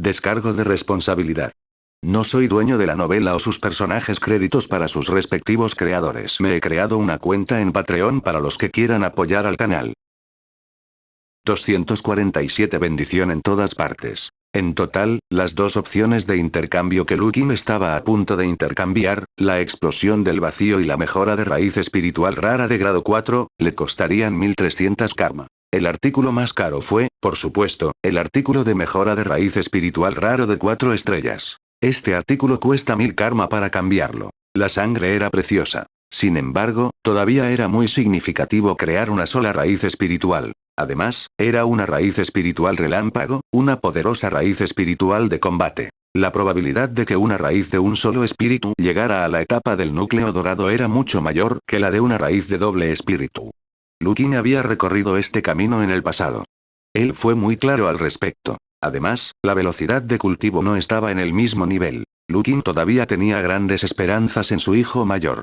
Descargo de responsabilidad. No soy dueño de la novela o sus personajes, créditos para sus respectivos creadores. Me he creado una cuenta en Patreon para los que quieran apoyar al canal. 247 bendición en todas partes. En total, las dos opciones de intercambio que Lukin estaba a punto de intercambiar, la explosión del vacío y la mejora de raíz espiritual rara de grado 4, le costarían 1300 karma. El artículo más caro fue, por supuesto, el artículo de mejora de raíz espiritual raro de 4 estrellas. Este artículo cuesta 1000 karma para cambiarlo. La sangre era preciosa. Sin embargo, todavía era muy significativo crear una sola raíz espiritual. Además, era una raíz espiritual relámpago, una poderosa raíz espiritual de combate. La probabilidad de que una raíz de un solo espíritu llegara a la etapa del núcleo dorado era mucho mayor que la de una raíz de doble espíritu. Lukin había recorrido este camino en el pasado. Él fue muy claro al respecto. Además, la velocidad de cultivo no estaba en el mismo nivel. Lukin todavía tenía grandes esperanzas en su hijo mayor.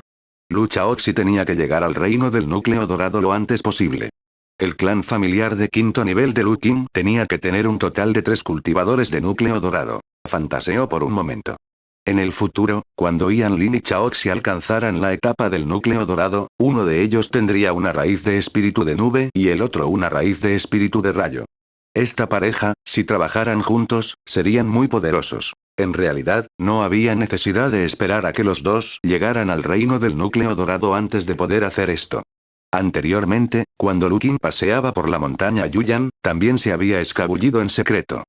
Lu Chaoxi tenía que llegar al reino del núcleo dorado lo antes posible. El clan familiar de quinto nivel de Lukin tenía que tener un total de 3 cultivadores de núcleo dorado. Fantaseó por un momento. En el futuro, cuando Ian Lin y Chaoxi alcanzaran la etapa del núcleo dorado, uno de ellos tendría una raíz de espíritu de nube y el otro una raíz de espíritu de rayo. Esta pareja, si trabajaran juntos, serían muy poderosos. En realidad, no había necesidad de esperar a que los dos llegaran al reino del núcleo dorado antes de poder hacer esto. Anteriormente, cuando Lukin paseaba por la montaña Yuyan, también se había escabullido en secreto.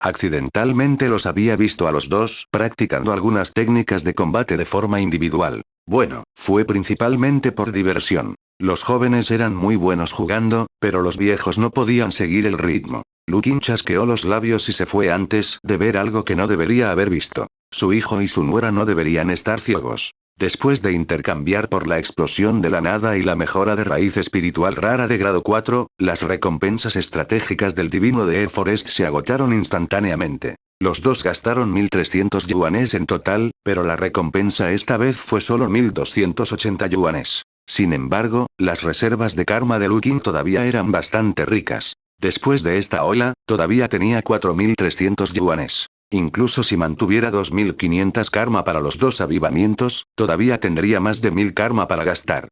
Accidentalmente los había visto a los dos practicando algunas técnicas de combate de forma individual. Bueno, fue principalmente por diversión. Los jóvenes eran muy buenos jugando, pero los viejos no podían seguir el ritmo. Lukin chasqueó los labios y se fue antes de ver algo que no debería haber visto. Su hijo y su nuera no deberían estar ciegos. Después de intercambiar por la explosión de la nada y la mejora de raíz espiritual rara de grado 4, las recompensas estratégicas del divino de Air Forest se agotaron instantáneamente. Los dos gastaron 1300 yuanes en total, pero la recompensa esta vez fue solo 1280 yuanes. Sin embargo, las reservas de karma de Lukin todavía eran bastante ricas. Después de esta ola, todavía tenía 4300 yuanes. Incluso si mantuviera 2500 karma para los dos avivamientos, todavía tendría más de 1000 karma para gastar.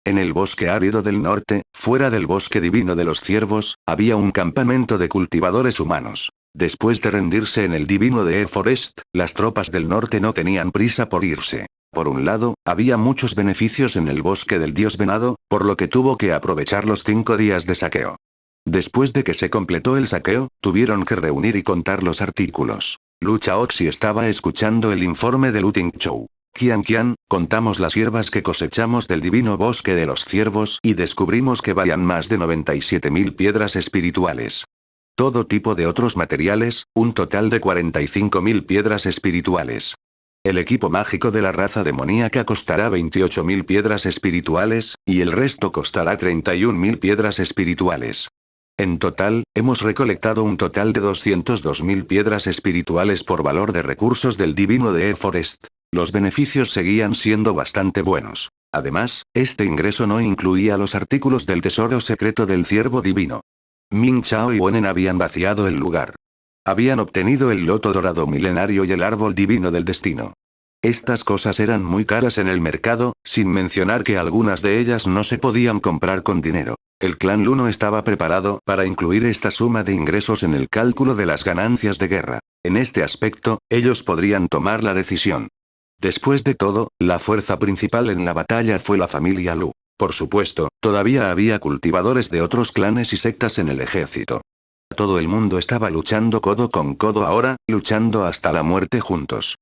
En el bosque árido del norte, fuera del bosque divino de los ciervos, había un campamento de cultivadores humanos. Después de rendirse en el divino de Air Forest, las tropas del norte no tenían prisa por irse. Por un lado, había muchos beneficios en el bosque del dios venado, por lo que tuvo que aprovechar los 5 días de saqueo. Después de que se completó el saqueo, tuvieron que reunir y contar los artículos. Lu Chaoxi estaba escuchando el informe de Lu Tingchou. Qian, contamos las hierbas que cosechamos del divino bosque de los ciervos y descubrimos que valían más de 97.000 piedras espirituales. Todo tipo de otros materiales, un total de 45.000 piedras espirituales. El equipo mágico de la raza demoníaca costará 28.000 piedras espirituales, y el resto costará 31.000 piedras espirituales. En total, hemos recolectado un total de 202.000 piedras espirituales por valor de recursos del divino de Air Forest. Los beneficios seguían siendo bastante buenos. Además, este ingreso no incluía los artículos del tesoro secreto del ciervo divino. Ming Chao y Wenen habían vaciado el lugar. Habían obtenido el loto dorado milenario y el árbol divino del destino. Estas cosas eran muy caras en el mercado, sin mencionar que algunas de ellas no se podían comprar con dinero. El clan Lu no estaba preparado para incluir esta suma de ingresos en el cálculo de las ganancias de guerra. En este aspecto, ellos podrían tomar la decisión. Después de todo, la fuerza principal en la batalla fue la familia Lu. Por supuesto, todavía había cultivadores de otros clanes y sectas en el ejército. Todo el mundo estaba luchando codo con codo ahora, luchando hasta la muerte juntos.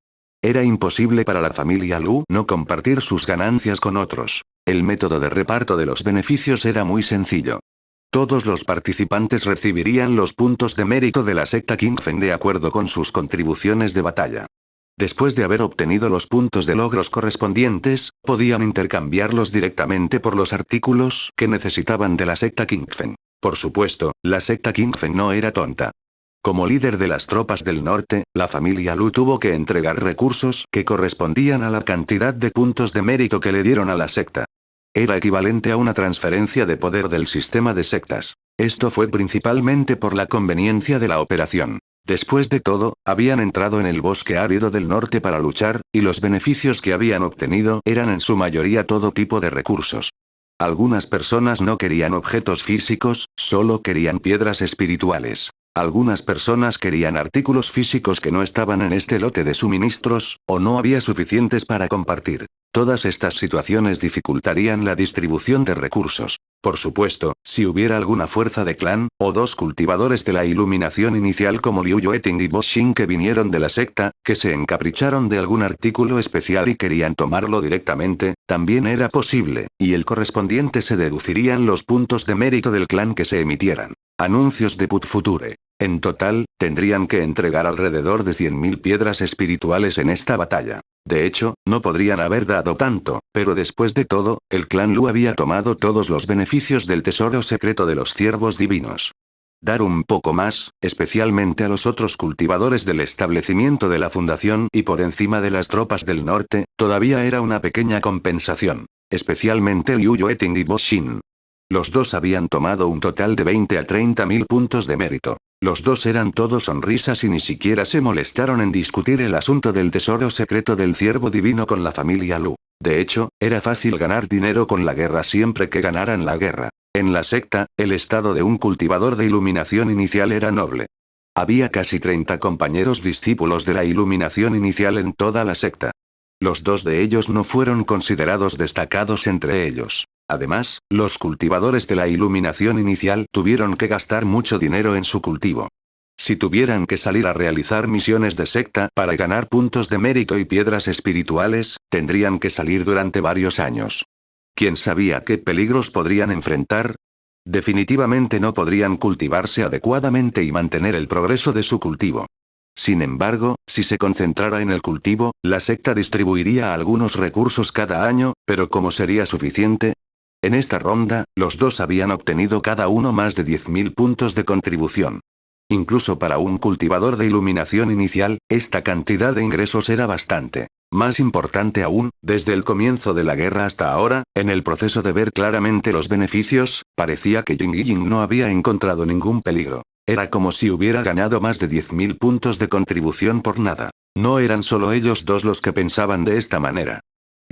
Era imposible para la familia Lu no compartir sus ganancias con otros. El método de reparto de los beneficios era muy sencillo. Todos los participantes recibirían los puntos de mérito de la secta Qingfen de acuerdo con sus contribuciones de batalla. Después de haber obtenido los puntos de logros correspondientes, podían intercambiarlos directamente por los artículos que necesitaban de la secta Qingfen. Por supuesto, la secta Qingfen no era tonta. Como líder de las tropas del norte, la familia Lu tuvo que entregar recursos que correspondían a la cantidad de puntos de mérito que le dieron a la secta. Era equivalente a una transferencia de poder del sistema de sectas. Esto fue principalmente por la conveniencia de la operación. Después de todo, habían entrado en el bosque árido del norte para luchar, y los beneficios que habían obtenido eran en su mayoría todo tipo de recursos. Algunas personas no querían objetos físicos, solo querían piedras espirituales. Algunas personas querían artículos físicos que no estaban en este lote de suministros, o no había suficientes para compartir. Todas estas situaciones dificultarían la distribución de recursos. Por supuesto, si hubiera alguna fuerza de clan, o dos cultivadores de la iluminación inicial como Liu Yueting y Bo Xin que vinieron de la secta, que se encapricharon de algún artículo especial y querían tomarlo directamente, también era posible, y el correspondiente se deducirían los puntos de mérito del clan que se emitieran. Anuncios de Put Future. En total, tendrían que entregar alrededor de 100.000 piedras espirituales en esta batalla. De hecho, no podrían haber dado tanto, pero después de todo, el clan Lu había tomado todos los beneficios del tesoro secreto de los ciervos divinos. Dar un poco más, especialmente a los otros cultivadores del establecimiento de la fundación y por encima de las tropas del norte, todavía era una pequeña compensación. Especialmente Liu Yueting y Bo Xin. Los dos habían tomado un total de 20 a 30.000 puntos de mérito. Los dos eran todos sonrisas y ni siquiera se molestaron en discutir el asunto del tesoro secreto del ciervo divino con la familia Lu. De hecho, era fácil ganar dinero con la guerra siempre que ganaran la guerra. En la secta, el estado de un cultivador de iluminación inicial era noble. Había casi 30 compañeros discípulos de la iluminación inicial en toda la secta. Los dos de ellos no fueron considerados destacados entre ellos. Además, los cultivadores de la iluminación inicial tuvieron que gastar mucho dinero en su cultivo. Si tuvieran que salir a realizar misiones de secta para ganar puntos de mérito y piedras espirituales, tendrían que salir durante varios años. ¿Quién sabía qué peligros podrían enfrentar? Definitivamente no podrían cultivarse adecuadamente y mantener el progreso de su cultivo. Sin embargo, si se concentrara en el cultivo, la secta distribuiría algunos recursos cada año, pero ¿cómo sería suficiente? En esta ronda, los dos habían obtenido cada uno más de 10.000 puntos de contribución. Incluso para un cultivador de iluminación inicial, esta cantidad de ingresos era bastante. Más importante aún, desde el comienzo de la guerra hasta ahora, en el proceso de ver claramente los beneficios, parecía que Jing Ying no había encontrado ningún peligro. Era como si hubiera ganado más de 10.000 puntos de contribución por nada. No eran solo ellos dos los que pensaban de esta manera.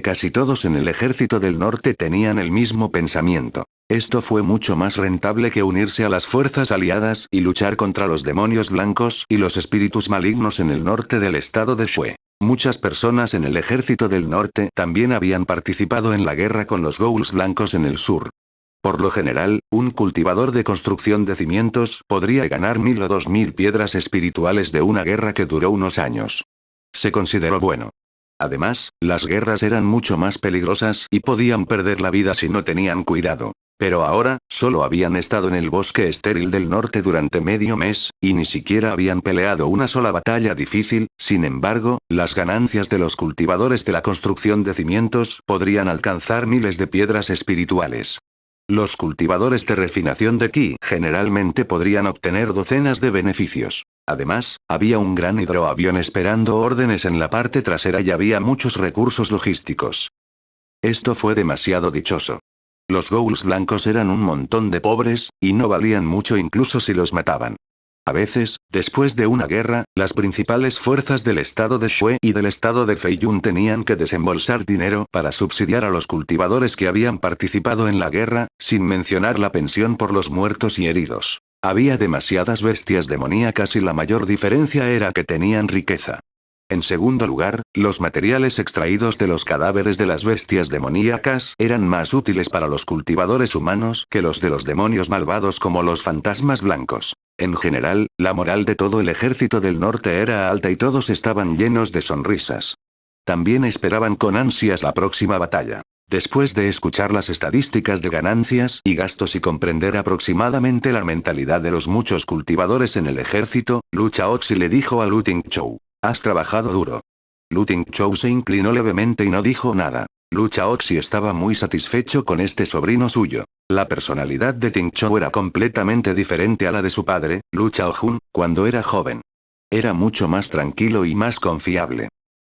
Casi todos en el ejército del norte tenían el mismo pensamiento. Esto fue mucho más rentable que unirse a las fuerzas aliadas y luchar contra los demonios blancos y los espíritus malignos en el norte del estado de Shui. Muchas personas en el ejército del norte también habían participado en la guerra con los ghouls blancos en el sur. Por lo general, un cultivador de construcción de cimientos podría ganar 1.000 o 2.000 piedras espirituales de una guerra que duró unos años. Se consideró bueno. Además, las guerras eran mucho más peligrosas y podían perder la vida si no tenían cuidado. Pero ahora, solo habían estado en el bosque estéril del norte durante medio mes, y ni siquiera habían peleado una sola batalla difícil. Sin embargo, las ganancias de los cultivadores de la construcción de cimientos podrían alcanzar miles de piedras espirituales. Los cultivadores de refinación de ki generalmente podrían obtener docenas de beneficios. Además, había un gran hidroavión esperando órdenes en la parte trasera y había muchos recursos logísticos. Esto fue demasiado dichoso. Los ghouls blancos eran un montón de pobres, y no valían mucho incluso si los mataban. A veces, después de una guerra, las principales fuerzas del estado de Shui y del estado de Feiyun tenían que desembolsar dinero para subsidiar a los cultivadores que habían participado en la guerra, sin mencionar la pensión por los muertos y heridos. Había demasiadas bestias demoníacas y la mayor diferencia era que tenían riqueza. En segundo lugar, los materiales extraídos de los cadáveres de las bestias demoníacas eran más útiles para los cultivadores humanos que los de los demonios malvados como los fantasmas blancos. En general, la moral de todo el ejército del norte era alta y todos estaban llenos de sonrisas. También esperaban con ansias la próxima batalla. Después de escuchar las estadísticas de ganancias y gastos y comprender aproximadamente la mentalidad de los muchos cultivadores en el ejército, Lu Chaoxi le dijo a Lu Tingzhou: «Has trabajado duro». Lu Tingzhou se inclinó levemente y no dijo nada. Lu Chaoxi estaba muy satisfecho con este sobrino suyo. La personalidad de Tingzhou era completamente diferente a la de su padre, Lu Chaojun, cuando era joven. Era mucho más tranquilo y más confiable.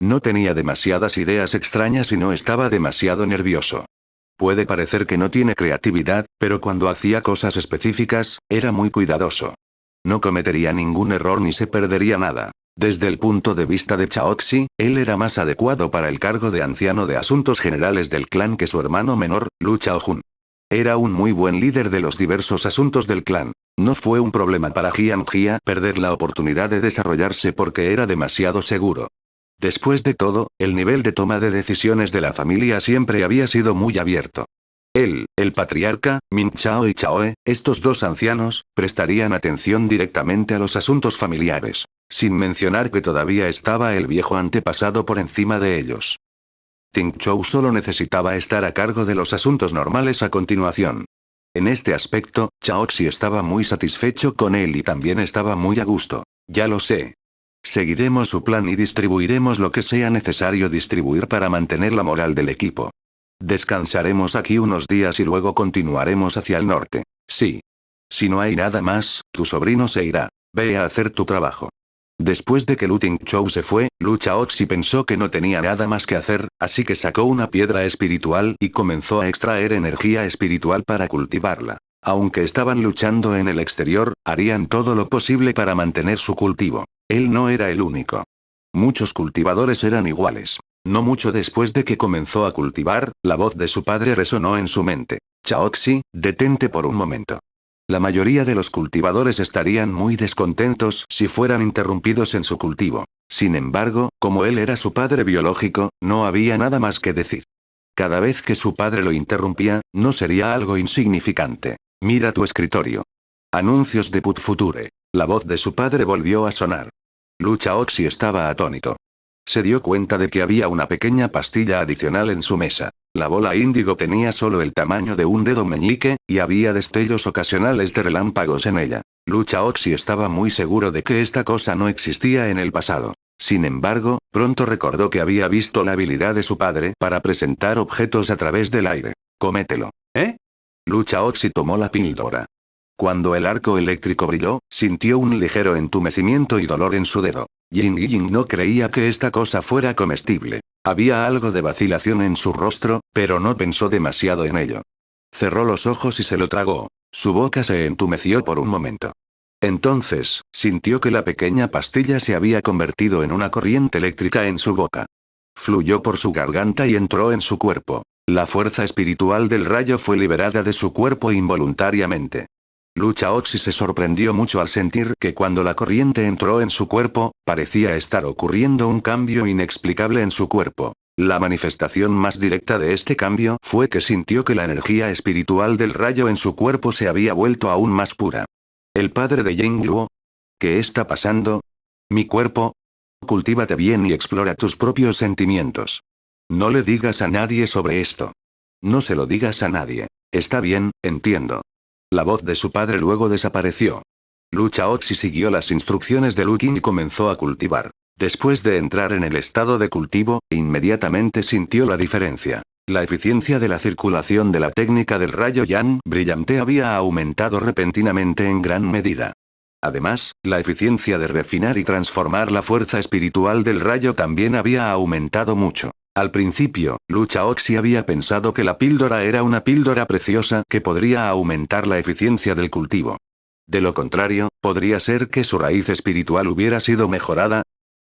No tenía demasiadas ideas extrañas y no estaba demasiado nervioso. Puede parecer que no tiene creatividad, pero cuando hacía cosas específicas, era muy cuidadoso. No cometería ningún error ni se perdería nada. Desde el punto de vista de Chaoxi, él era más adecuado para el cargo de anciano de asuntos generales del clan que su hermano menor, Lu Chaojun. Era un muy buen líder de los diversos asuntos del clan. No fue un problema para Jiang Jia perder la oportunidad de desarrollarse porque era demasiado seguro. Después de todo, el nivel de toma de decisiones de la familia siempre había sido muy abierto. Él, el patriarca, Min Chao y Chaoe, estos dos ancianos, prestarían atención directamente a los asuntos familiares. Sin mencionar que todavía estaba el viejo antepasado por encima de ellos. Ting Chou solo necesitaba estar a cargo de los asuntos normales a continuación. En este aspecto, Chaoxi estaba muy satisfecho con él y también estaba muy a gusto. Ya lo sé. Seguiremos su plan y distribuiremos lo que sea necesario distribuir para mantener la moral del equipo. Descansaremos aquí unos días y luego continuaremos hacia el norte. Sí. Si no hay nada más, tu sobrino se irá. Ve a hacer tu trabajo. Después de que Lu Tingzhou se fue, Lu Chaoxi pensó que no tenía nada más que hacer, así que sacó una piedra espiritual y comenzó a extraer energía espiritual para cultivarla. Aunque estaban luchando en el exterior, harían todo lo posible para mantener su cultivo. Él no era el único. Muchos cultivadores eran iguales. No mucho después de que comenzó a cultivar, la voz de su padre resonó en su mente. Chaoxi, detente por un momento. La mayoría de los cultivadores estarían muy descontentos si fueran interrumpidos en su cultivo. Sin embargo, como él era su padre biológico, no había nada más que decir. Cada vez que su padre lo interrumpía, no sería algo insignificante. Mira tu escritorio. Anuncios de Put Future. La voz de su padre volvió a sonar. Lu Chaoxi estaba atónito. Se dio cuenta de que había una pequeña pastilla adicional en su mesa. La bola índigo tenía solo el tamaño de un dedo meñique, y había destellos ocasionales de relámpagos en ella. Lu Chaoxi estaba muy seguro de que esta cosa no existía en el pasado. Sin embargo, pronto recordó que había visto la habilidad de su padre para presentar objetos a través del aire. Cómetelo. ¿Eh? Lu Chaoxi tomó la píldora. Cuando el arco eléctrico brilló, sintió un ligero entumecimiento y dolor en su dedo. Ying Ying no creía que esta cosa fuera comestible. Había algo de vacilación en su rostro, pero no pensó demasiado en ello. Cerró los ojos y se lo tragó. Su boca se entumeció por un momento. Entonces, sintió que la pequeña pastilla se había convertido en una corriente eléctrica en su boca. Fluyó por su garganta y entró en su cuerpo. La fuerza espiritual del rayo fue liberada de su cuerpo involuntariamente. Lu Chaoxi se sorprendió mucho al sentir que cuando la corriente entró en su cuerpo, parecía estar ocurriendo un cambio inexplicable en su cuerpo. La manifestación más directa de este cambio fue que sintió que la energía espiritual del rayo en su cuerpo se había vuelto aún más pura. El padre de Ying Luo. ¿Qué está pasando? Mi cuerpo. Cultívate bien y explora tus propios sentimientos. No le digas a nadie sobre esto. No se lo digas a nadie. Está bien, entiendo. La voz de su padre luego desapareció. Lu Chaoxi siguió las instrucciones de Lu Qing y comenzó a cultivar. Después de entrar en el estado de cultivo, inmediatamente sintió la diferencia. La eficiencia de la circulación de la técnica del rayo Yan brillante había aumentado repentinamente en gran medida. Además, la eficiencia de refinar y transformar la fuerza espiritual del rayo también había aumentado mucho. Al principio, Lu Chaoxi había pensado que la píldora era una píldora preciosa que podría aumentar la eficiencia del cultivo. De lo contrario, podría ser que su raíz espiritual hubiera sido mejorada.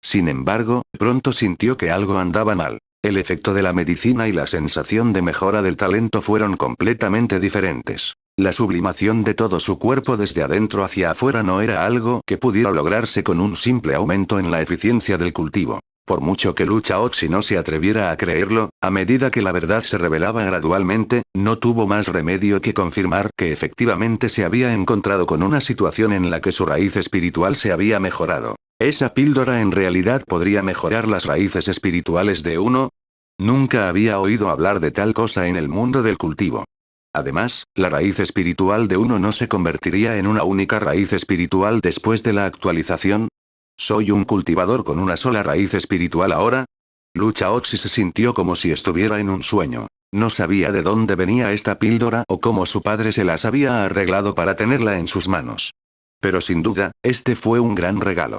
Sin embargo, pronto sintió que algo andaba mal. El efecto de la medicina y la sensación de mejora del talento fueron completamente diferentes. La sublimación de todo su cuerpo desde adentro hacia afuera no era algo que pudiera lograrse con un simple aumento en la eficiencia del cultivo. Por mucho que Lu Chaoxi no se atreviera a creerlo, a medida que la verdad se revelaba gradualmente, no tuvo más remedio que confirmar que efectivamente se había encontrado con una situación en la que su raíz espiritual se había mejorado. ¿Esa píldora en realidad podría mejorar las raíces espirituales de uno? Nunca había oído hablar de tal cosa en el mundo del cultivo. Además, la raíz espiritual de uno no se convertiría en una única raíz espiritual después de la actualización. ¿Soy un cultivador con una sola raíz espiritual ahora? Lu Chaoxi se sintió como si estuviera en un sueño. No sabía de dónde venía esta píldora o cómo su padre se las había arreglado para tenerla en sus manos. Pero sin duda, este fue un gran regalo.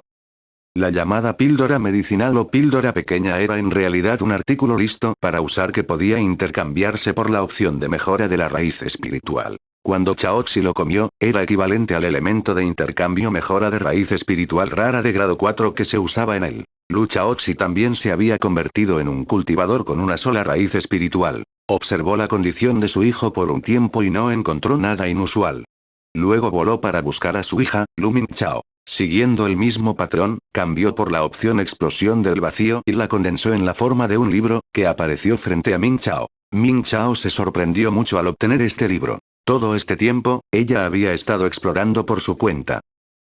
La llamada píldora medicinal o píldora pequeña era en realidad un artículo listo para usar que podía intercambiarse por la opción de mejora de la raíz espiritual. Cuando Chaoxi lo comió, era equivalente al elemento de intercambio mejora de raíz espiritual rara de grado 4 que se usaba en él. Lu Chaoxi también se había convertido en un cultivador con una sola raíz espiritual. Observó la condición de su hijo por un tiempo y no encontró nada inusual. Luego voló para buscar a su hija, Lu Mingchao. Siguiendo el mismo patrón, cambió por la opción explosión del vacío y la condensó en la forma de un libro, que apareció frente a Mingchao. Mingchao se sorprendió mucho al obtener este libro. Todo este tiempo, ella había estado explorando por su cuenta.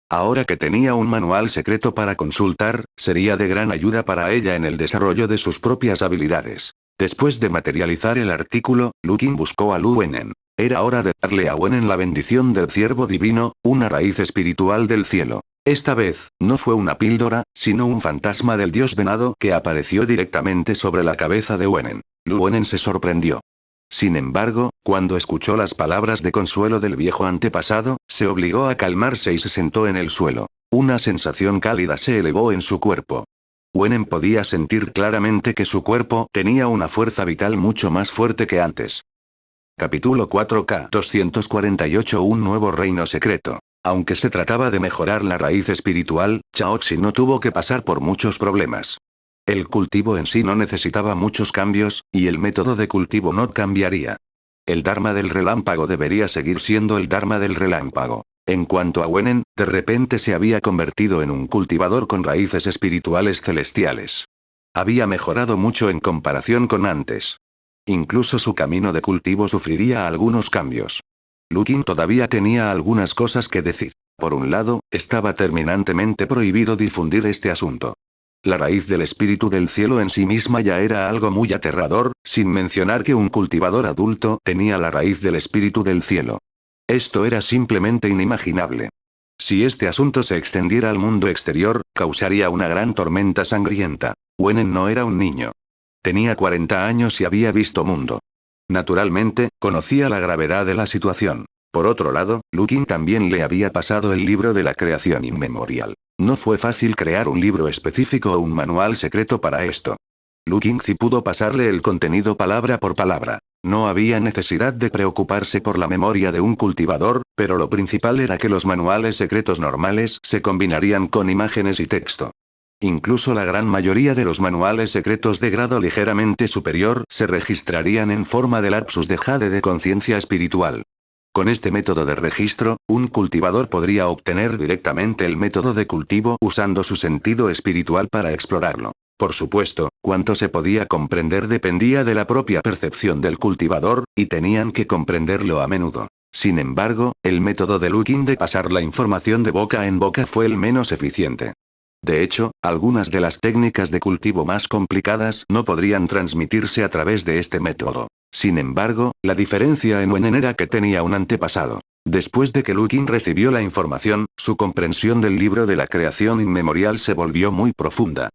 Ahora que tenía un manual secreto para consultar, sería de gran ayuda para ella en el desarrollo de sus propias habilidades. Después de materializar el artículo, Lu Qin buscó a Lu Wenen. Era hora de darle a Wenen la bendición del ciervo divino, una raíz espiritual del cielo. Esta vez, no fue una píldora, sino un fantasma del dios venado que apareció directamente sobre la cabeza de Wenen. Lu Wenen se sorprendió. Sin embargo, cuando escuchó las palabras de consuelo del viejo antepasado, se obligó a calmarse y se sentó en el suelo. Una sensación cálida se elevó en su cuerpo. Wenen podía sentir claramente que su cuerpo tenía una fuerza vital mucho más fuerte que antes. Capítulo 4K 248 Un nuevo reino secreto. Aunque se trataba de mejorar la raíz espiritual, Chaoxi no tuvo que pasar por muchos problemas. El cultivo en sí no necesitaba muchos cambios, y el método de cultivo no cambiaría. El Dharma del relámpago debería seguir siendo el Dharma del relámpago. En cuanto a Wenen, de repente se había convertido en un cultivador con raíces espirituales celestiales. Había mejorado mucho en comparación con antes. Incluso su camino de cultivo sufriría algunos cambios. Lu Qin todavía tenía algunas cosas que decir. Por un lado, estaba terminantemente prohibido difundir este asunto. La raíz del espíritu del cielo en sí misma ya era algo muy aterrador, sin mencionar que un cultivador adulto tenía la raíz del espíritu del cielo. Esto era simplemente inimaginable. Si este asunto se extendiera al mundo exterior, causaría una gran tormenta sangrienta. Wenen no era un niño. Tenía 40 años y había visto mundo. Naturalmente, conocía la gravedad de la situación. Por otro lado, Lu Qin también le había pasado el libro de la creación inmemorial. No fue fácil crear un libro específico o un manual secreto para esto. Lu Qingzi pudo pasarle el contenido palabra por palabra. No había necesidad de preocuparse por la memoria de un cultivador, pero lo principal era que los manuales secretos normales se combinarían con imágenes y texto. Incluso la gran mayoría de los manuales secretos de grado ligeramente superior se registrarían en forma de lapsus de jade de conciencia espiritual. Con este método de registro, un cultivador podría obtener directamente el método de cultivo usando su sentido espiritual para explorarlo. Por supuesto, cuánto se podía comprender dependía de la propia percepción del cultivador, y tenían que comprenderlo a menudo. Sin embargo, el método de Lu Qin de pasar la información de boca en boca fue el menos eficiente. De hecho, algunas de las técnicas de cultivo más complicadas no podrían transmitirse a través de este método. Sin embargo, la diferencia en Wenen era que tenía un antepasado. Después de que Lu Qin recibió la información, su comprensión del libro de la creación inmemorial se volvió muy profunda.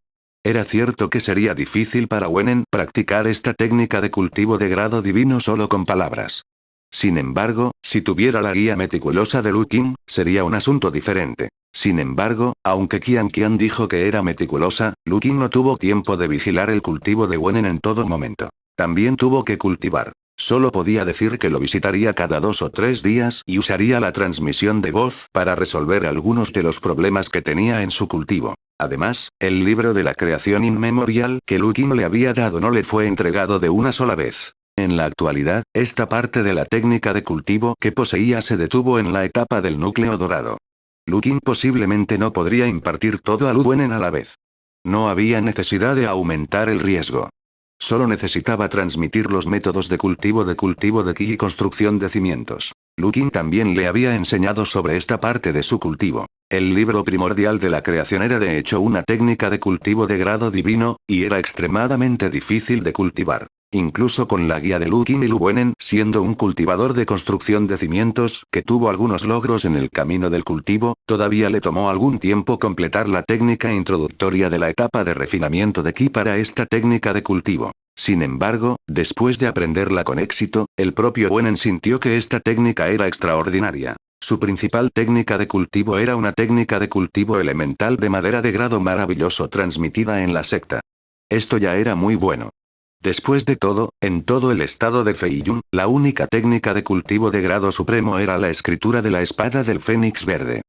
Era cierto que sería difícil para Wenen practicar esta técnica de cultivo de grado divino solo con palabras. Sin embargo, si tuviera la guía meticulosa de Lu Qin, sería un asunto diferente. Sin embargo, aunque Qian Qian dijo que era meticulosa, Lu Qin no tuvo tiempo de vigilar el cultivo de Wenen en todo momento. También tuvo que cultivar. Solo podía decir que lo visitaría cada 2 o 3 días y usaría la transmisión de voz para resolver algunos de los problemas que tenía en su cultivo. Además, el libro de la creación inmemorial que Lu Qin le había dado no le fue entregado de una sola vez. En la actualidad, esta parte de la técnica de cultivo que poseía se detuvo en la etapa del núcleo dorado. Lu Qin posiblemente no podría impartir todo a Lu Wenen a la vez. No había necesidad de aumentar el riesgo. Solo necesitaba transmitir los métodos de cultivo de ki y construcción de cimientos. Lu Qin también le había enseñado sobre esta parte de su cultivo. El libro primordial de la creación era de hecho una técnica de cultivo de grado divino, y era extremadamente difícil de cultivar. Incluso con la guía de Lu Qin y Lu Wenen siendo un cultivador de construcción de cimientos que tuvo algunos logros en el camino del cultivo, todavía le tomó algún tiempo completar la técnica introductoria de la etapa de refinamiento de ki para esta técnica de cultivo. Sin embargo, después de aprenderla con éxito, el propio Wenen sintió que esta técnica era extraordinaria. Su principal técnica de cultivo era una técnica de cultivo elemental de madera de grado maravilloso transmitida en la secta. Esto ya era muy bueno. Después de todo, en todo el estado de Feiyun, la única técnica de cultivo de grado supremo era la escritura de la espada del Fénix Verde.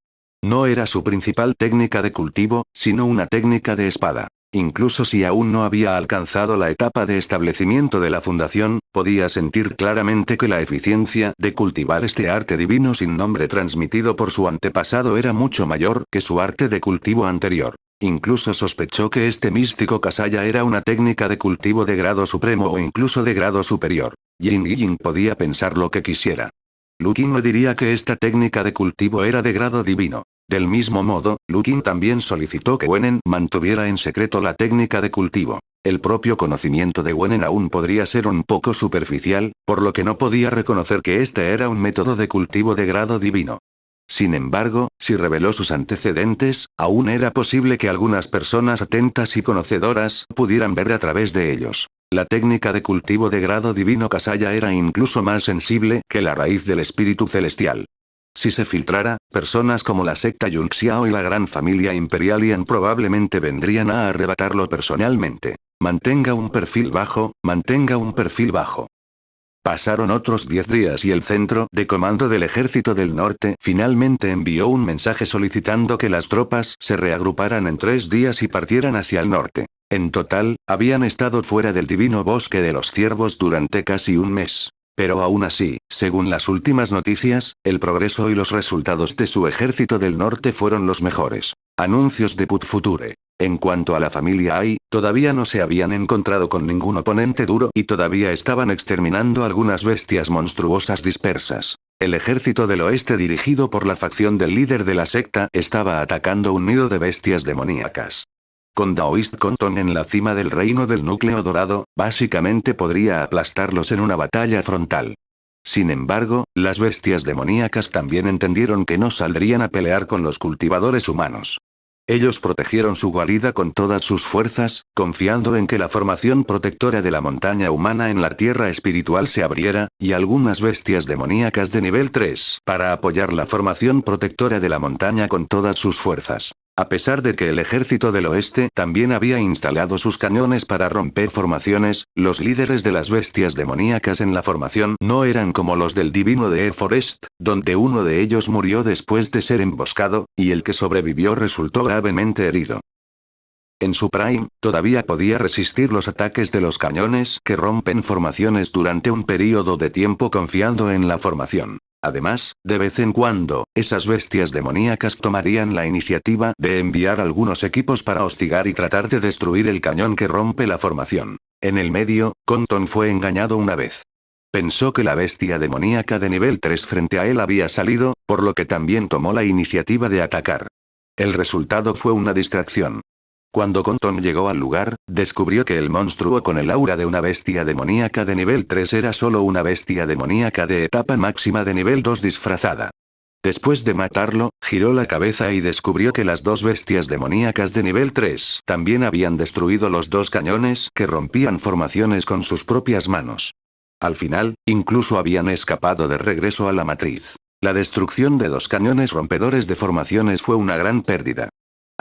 No era su principal técnica de cultivo, sino una técnica de espada. Incluso si aún no había alcanzado la etapa de establecimiento de la fundación, podía sentir claramente que la eficiencia de cultivar este arte divino sin nombre transmitido por su antepasado era mucho mayor que su arte de cultivo anterior. Incluso sospechó que este místico Kasaya era una técnica de cultivo de grado supremo o incluso de grado superior. Yin Ying podía pensar lo que quisiera. Lukin no diría que esta técnica de cultivo era de grado divino. Del mismo modo, Lukin también solicitó que Wenen mantuviera en secreto la técnica de cultivo. El propio conocimiento de Wenen aún podría ser un poco superficial, por lo que no podía reconocer que este era un método de cultivo de grado divino. Sin embargo, si reveló sus antecedentes, aún era posible que algunas personas atentas y conocedoras pudieran ver a través de ellos. La técnica de cultivo de grado divino Kasaya era incluso más sensible que la raíz del espíritu celestial. Si se filtrara, personas como la secta Yunxiao y la gran familia Imperialian probablemente vendrían a arrebatarlo personalmente. Mantenga un perfil bajo, mantenga un perfil bajo. Pasaron otros 10 días y el Centro de Comando del Ejército del Norte finalmente envió un mensaje solicitando que las tropas se reagruparan en 3 días y partieran hacia el norte. En total, habían estado fuera del divino bosque de los ciervos durante casi un mes. Pero aún así, según las últimas noticias, el progreso y los resultados de su ejército del norte fueron los mejores. Anuncios de Put Future. En cuanto a la familia Ai, todavía no se habían encontrado con ningún oponente duro y todavía estaban exterminando algunas bestias monstruosas dispersas. El ejército del oeste dirigido por la facción del líder de la secta estaba atacando un nido de bestias demoníacas. Con Daoist Conton en la cima del reino del núcleo dorado, básicamente podría aplastarlos en una batalla frontal. Sin embargo, las bestias demoníacas también entendieron que no saldrían a pelear con los cultivadores humanos. Ellos protegieron su guarida con todas sus fuerzas, confiando en que la formación protectora de la montaña humana en la tierra espiritual se abriera, y algunas bestias demoníacas de nivel 3 para apoyar la formación protectora de la montaña con todas sus fuerzas. A pesar de que el ejército del oeste también había instalado sus cañones para romper formaciones, los líderes de las bestias demoníacas en la formación no eran como los del divino de Air Forest, donde uno de ellos murió después de ser emboscado, y el que sobrevivió resultó gravemente herido. En su prime, todavía podía resistir los ataques de los cañones que rompen formaciones durante un período de tiempo confiando en la formación. Además, de vez en cuando, esas bestias demoníacas tomarían la iniciativa de enviar algunos equipos para hostigar y tratar de destruir el cañón que rompe la formación. En el medio, Compton fue engañado una vez. Pensó que la bestia demoníaca de nivel 3 frente a él había salido, por lo que también tomó la iniciativa de atacar. El resultado fue una distracción. Cuando Compton llegó al lugar, descubrió que el monstruo con el aura de una bestia demoníaca de nivel 3 era solo una bestia demoníaca de etapa máxima de nivel 2 disfrazada. Después de matarlo, giró la cabeza y descubrió que las dos bestias demoníacas de nivel 3 también habían destruido los dos cañones que rompían formaciones con sus propias manos. Al final, incluso habían escapado de regreso a la matriz. La destrucción de dos cañones rompedores de formaciones fue una gran pérdida.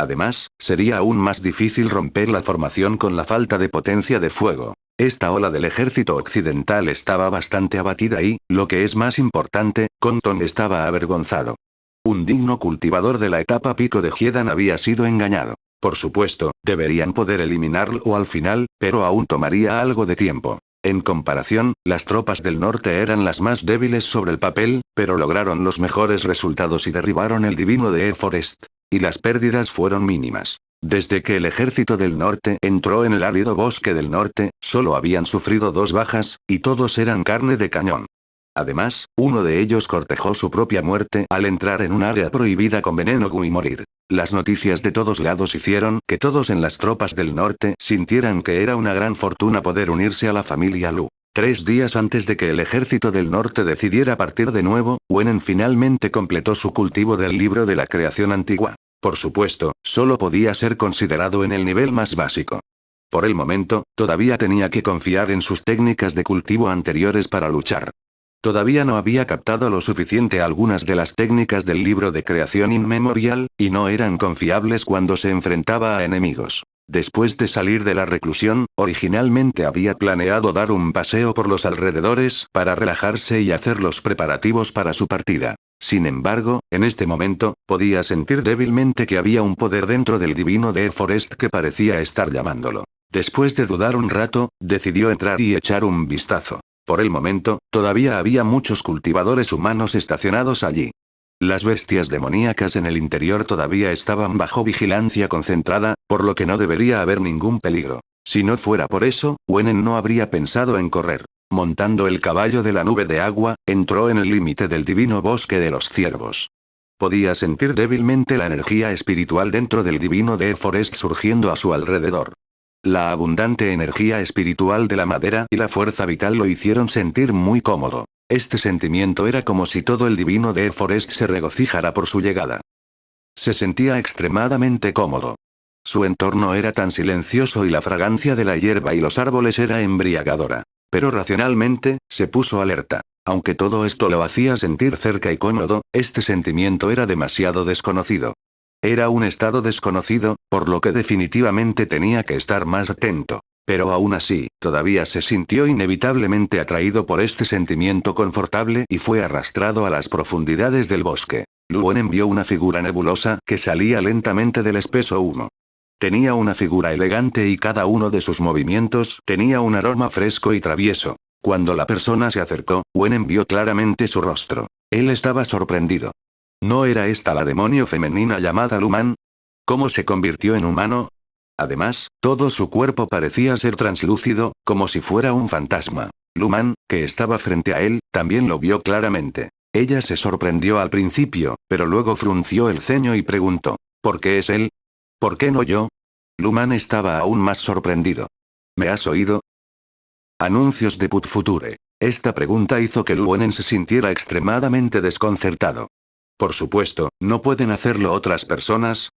Además, sería aún más difícil romper la formación con la falta de potencia de fuego. Esta ola del ejército occidental estaba bastante abatida y, lo que es más importante, Compton estaba avergonzado. Un digno cultivador de la etapa pico de Hiedan había sido engañado. Por supuesto, deberían poder eliminarlo al final, pero aún tomaría algo de tiempo. En comparación, las tropas del norte eran las más débiles sobre el papel, pero lograron los mejores resultados y derribaron el divino de Air Forest. Y las pérdidas fueron mínimas. Desde que el ejército del norte entró en el árido bosque del norte, solo habían sufrido 2 bajas, y todos eran carne de cañón. Además, uno de ellos cortejó su propia muerte al entrar en un área prohibida con veneno y morir. Las noticias de todos lados hicieron que todos en las tropas del norte sintieran que era una gran fortuna poder unirse a la familia Lu. 3 días antes de que el ejército del norte decidiera partir de nuevo, Wenen finalmente completó su cultivo del libro de la creación antigua. Por supuesto, solo podía ser considerado en el nivel más básico. Por el momento, todavía tenía que confiar en sus técnicas de cultivo anteriores para luchar. Todavía no había captado lo suficiente algunas de las técnicas del libro de creación inmemorial, y no eran confiables cuando se enfrentaba a enemigos. Después de salir de la reclusión, originalmente había planeado dar un paseo por los alrededores para relajarse y hacer los preparativos para su partida. Sin embargo, en este momento, podía sentir débilmente que había un poder dentro del divino de Forest que parecía estar llamándolo. Después de dudar un rato, decidió entrar y echar un vistazo. Por el momento, todavía había muchos cultivadores humanos estacionados allí. Las bestias demoníacas en el interior todavía estaban bajo vigilancia concentrada, por lo que no debería haber ningún peligro. Si no fuera por eso, Wenen no habría pensado en correr. Montando el caballo de la nube de agua, entró en el límite del divino bosque de los ciervos. Podía sentir débilmente la energía espiritual dentro del divino de Forest surgiendo a su alrededor. La abundante energía espiritual de la madera y la fuerza vital lo hicieron sentir muy cómodo. Este sentimiento era como si todo el divino de Forest se regocijara por su llegada. Se sentía extremadamente cómodo. Su entorno era tan silencioso y la fragancia de la hierba y los árboles era embriagadora. Pero racionalmente, se puso alerta. Aunque todo esto lo hacía sentir cerca y cómodo, este sentimiento era demasiado desconocido. Era un estado desconocido, por lo que definitivamente tenía que estar más atento. Pero aún así, todavía se sintió inevitablemente atraído por este sentimiento confortable y fue arrastrado a las profundidades del bosque. Luonen vio una figura nebulosa que salía lentamente del espeso humo. Tenía una figura elegante y cada uno de sus movimientos tenía un aroma fresco y travieso. Cuando la persona se acercó, Wenen vio claramente su rostro. Él estaba sorprendido. ¿No era esta la demonio femenina llamada Luman? ¿Cómo se convirtió en humano? Además, todo su cuerpo parecía ser translúcido, como si fuera un fantasma. Luman, que estaba frente a él, también lo vio claramente. Ella se sorprendió al principio, pero luego frunció el ceño y preguntó, ¿por qué es él? ¿Por qué no yo? Luman estaba aún más sorprendido. ¿Me has oído? Anuncios de Put Future. Esta pregunta hizo que Luonen se sintiera extremadamente desconcertado. Por supuesto, ¿no pueden hacerlo otras personas?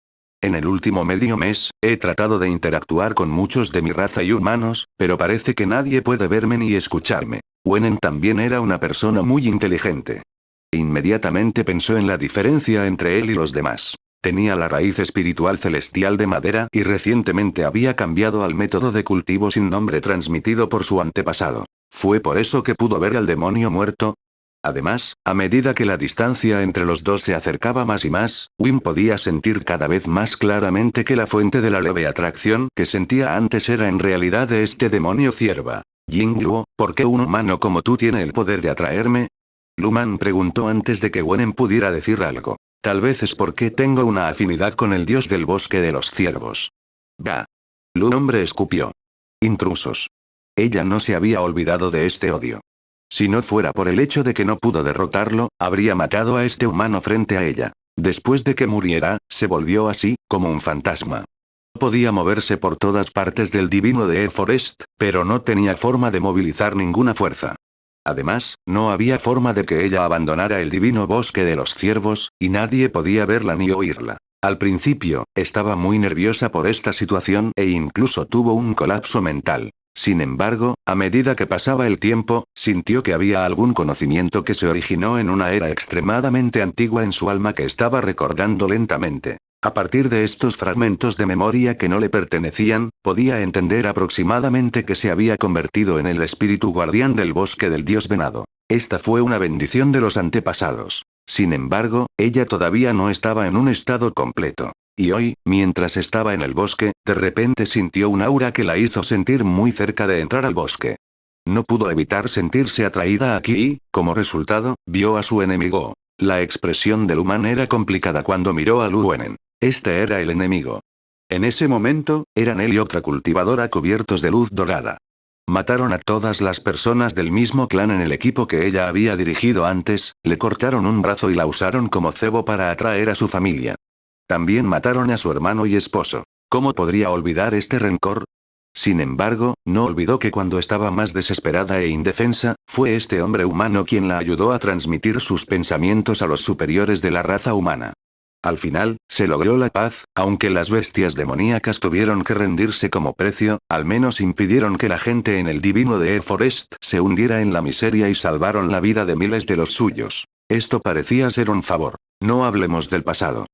En el último medio mes, he tratado de interactuar con muchos de mi raza y humanos, pero parece que nadie puede verme ni escucharme. Wenen también era una persona muy inteligente. Inmediatamente pensó en la diferencia entre él y los demás. Tenía la raíz espiritual celestial de madera y recientemente había cambiado al método de cultivo sin nombre transmitido por su antepasado. ¿Fue por eso que pudo ver al demonio muerto? Además, a medida que la distancia entre los dos se acercaba más y más, Win podía sentir cada vez más claramente que la fuente de la leve atracción que sentía antes era en realidad de este demonio cierva. Yingluo, ¿por qué un humano como tú tiene el poder de atraerme? Luman preguntó antes de que Wenen pudiera decir algo. Tal vez es porque tengo una afinidad con el dios del bosque de los ciervos. Bah. Lu hombre escupió. Intrusos. Ella no se había olvidado de este odio. Si no fuera por el hecho de que no pudo derrotarlo, habría matado a este humano frente a ella. Después de que muriera, se volvió así, como un fantasma. Podía moverse por todas partes del divino de Forest, pero no tenía forma de movilizar ninguna fuerza. Además, no había forma de que ella abandonara el divino bosque de los ciervos, y nadie podía verla ni oírla. Al principio, estaba muy nerviosa por esta situación e incluso tuvo un colapso mental. Sin embargo, a medida que pasaba el tiempo, sintió que había algún conocimiento que se originó en una era extremadamente antigua en su alma que estaba recordando lentamente. A partir de estos fragmentos de memoria que no le pertenecían, podía entender aproximadamente que se había convertido en el espíritu guardián del bosque del dios venado. Esta fue una bendición de los antepasados. Sin embargo, ella todavía no estaba en un estado completo. Y hoy, mientras estaba en el bosque, de repente sintió un aura que la hizo sentir muy cerca de entrar al bosque. No pudo evitar sentirse atraída aquí y, como resultado, vio a su enemigo. La expresión del humano era complicada cuando miró a Luonen. Este era el enemigo. En ese momento, eran él y otra cultivadora cubiertos de luz dorada. Mataron a todas las personas del mismo clan en el equipo que ella había dirigido antes, le cortaron un brazo y la usaron como cebo para atraer a su familia. También mataron a su hermano y esposo. ¿Cómo podría olvidar este rencor? Sin embargo, no olvidó que cuando estaba más desesperada e indefensa, fue este hombre humano quien la ayudó a transmitir sus pensamientos a los superiores de la raza humana. Al final, se logró la paz, aunque las bestias demoníacas tuvieron que rendirse como precio, al menos impidieron que la gente en el divino de Forest se hundiera en la miseria y salvaron la vida de miles de los suyos. Esto parecía ser un favor. No hablemos del pasado.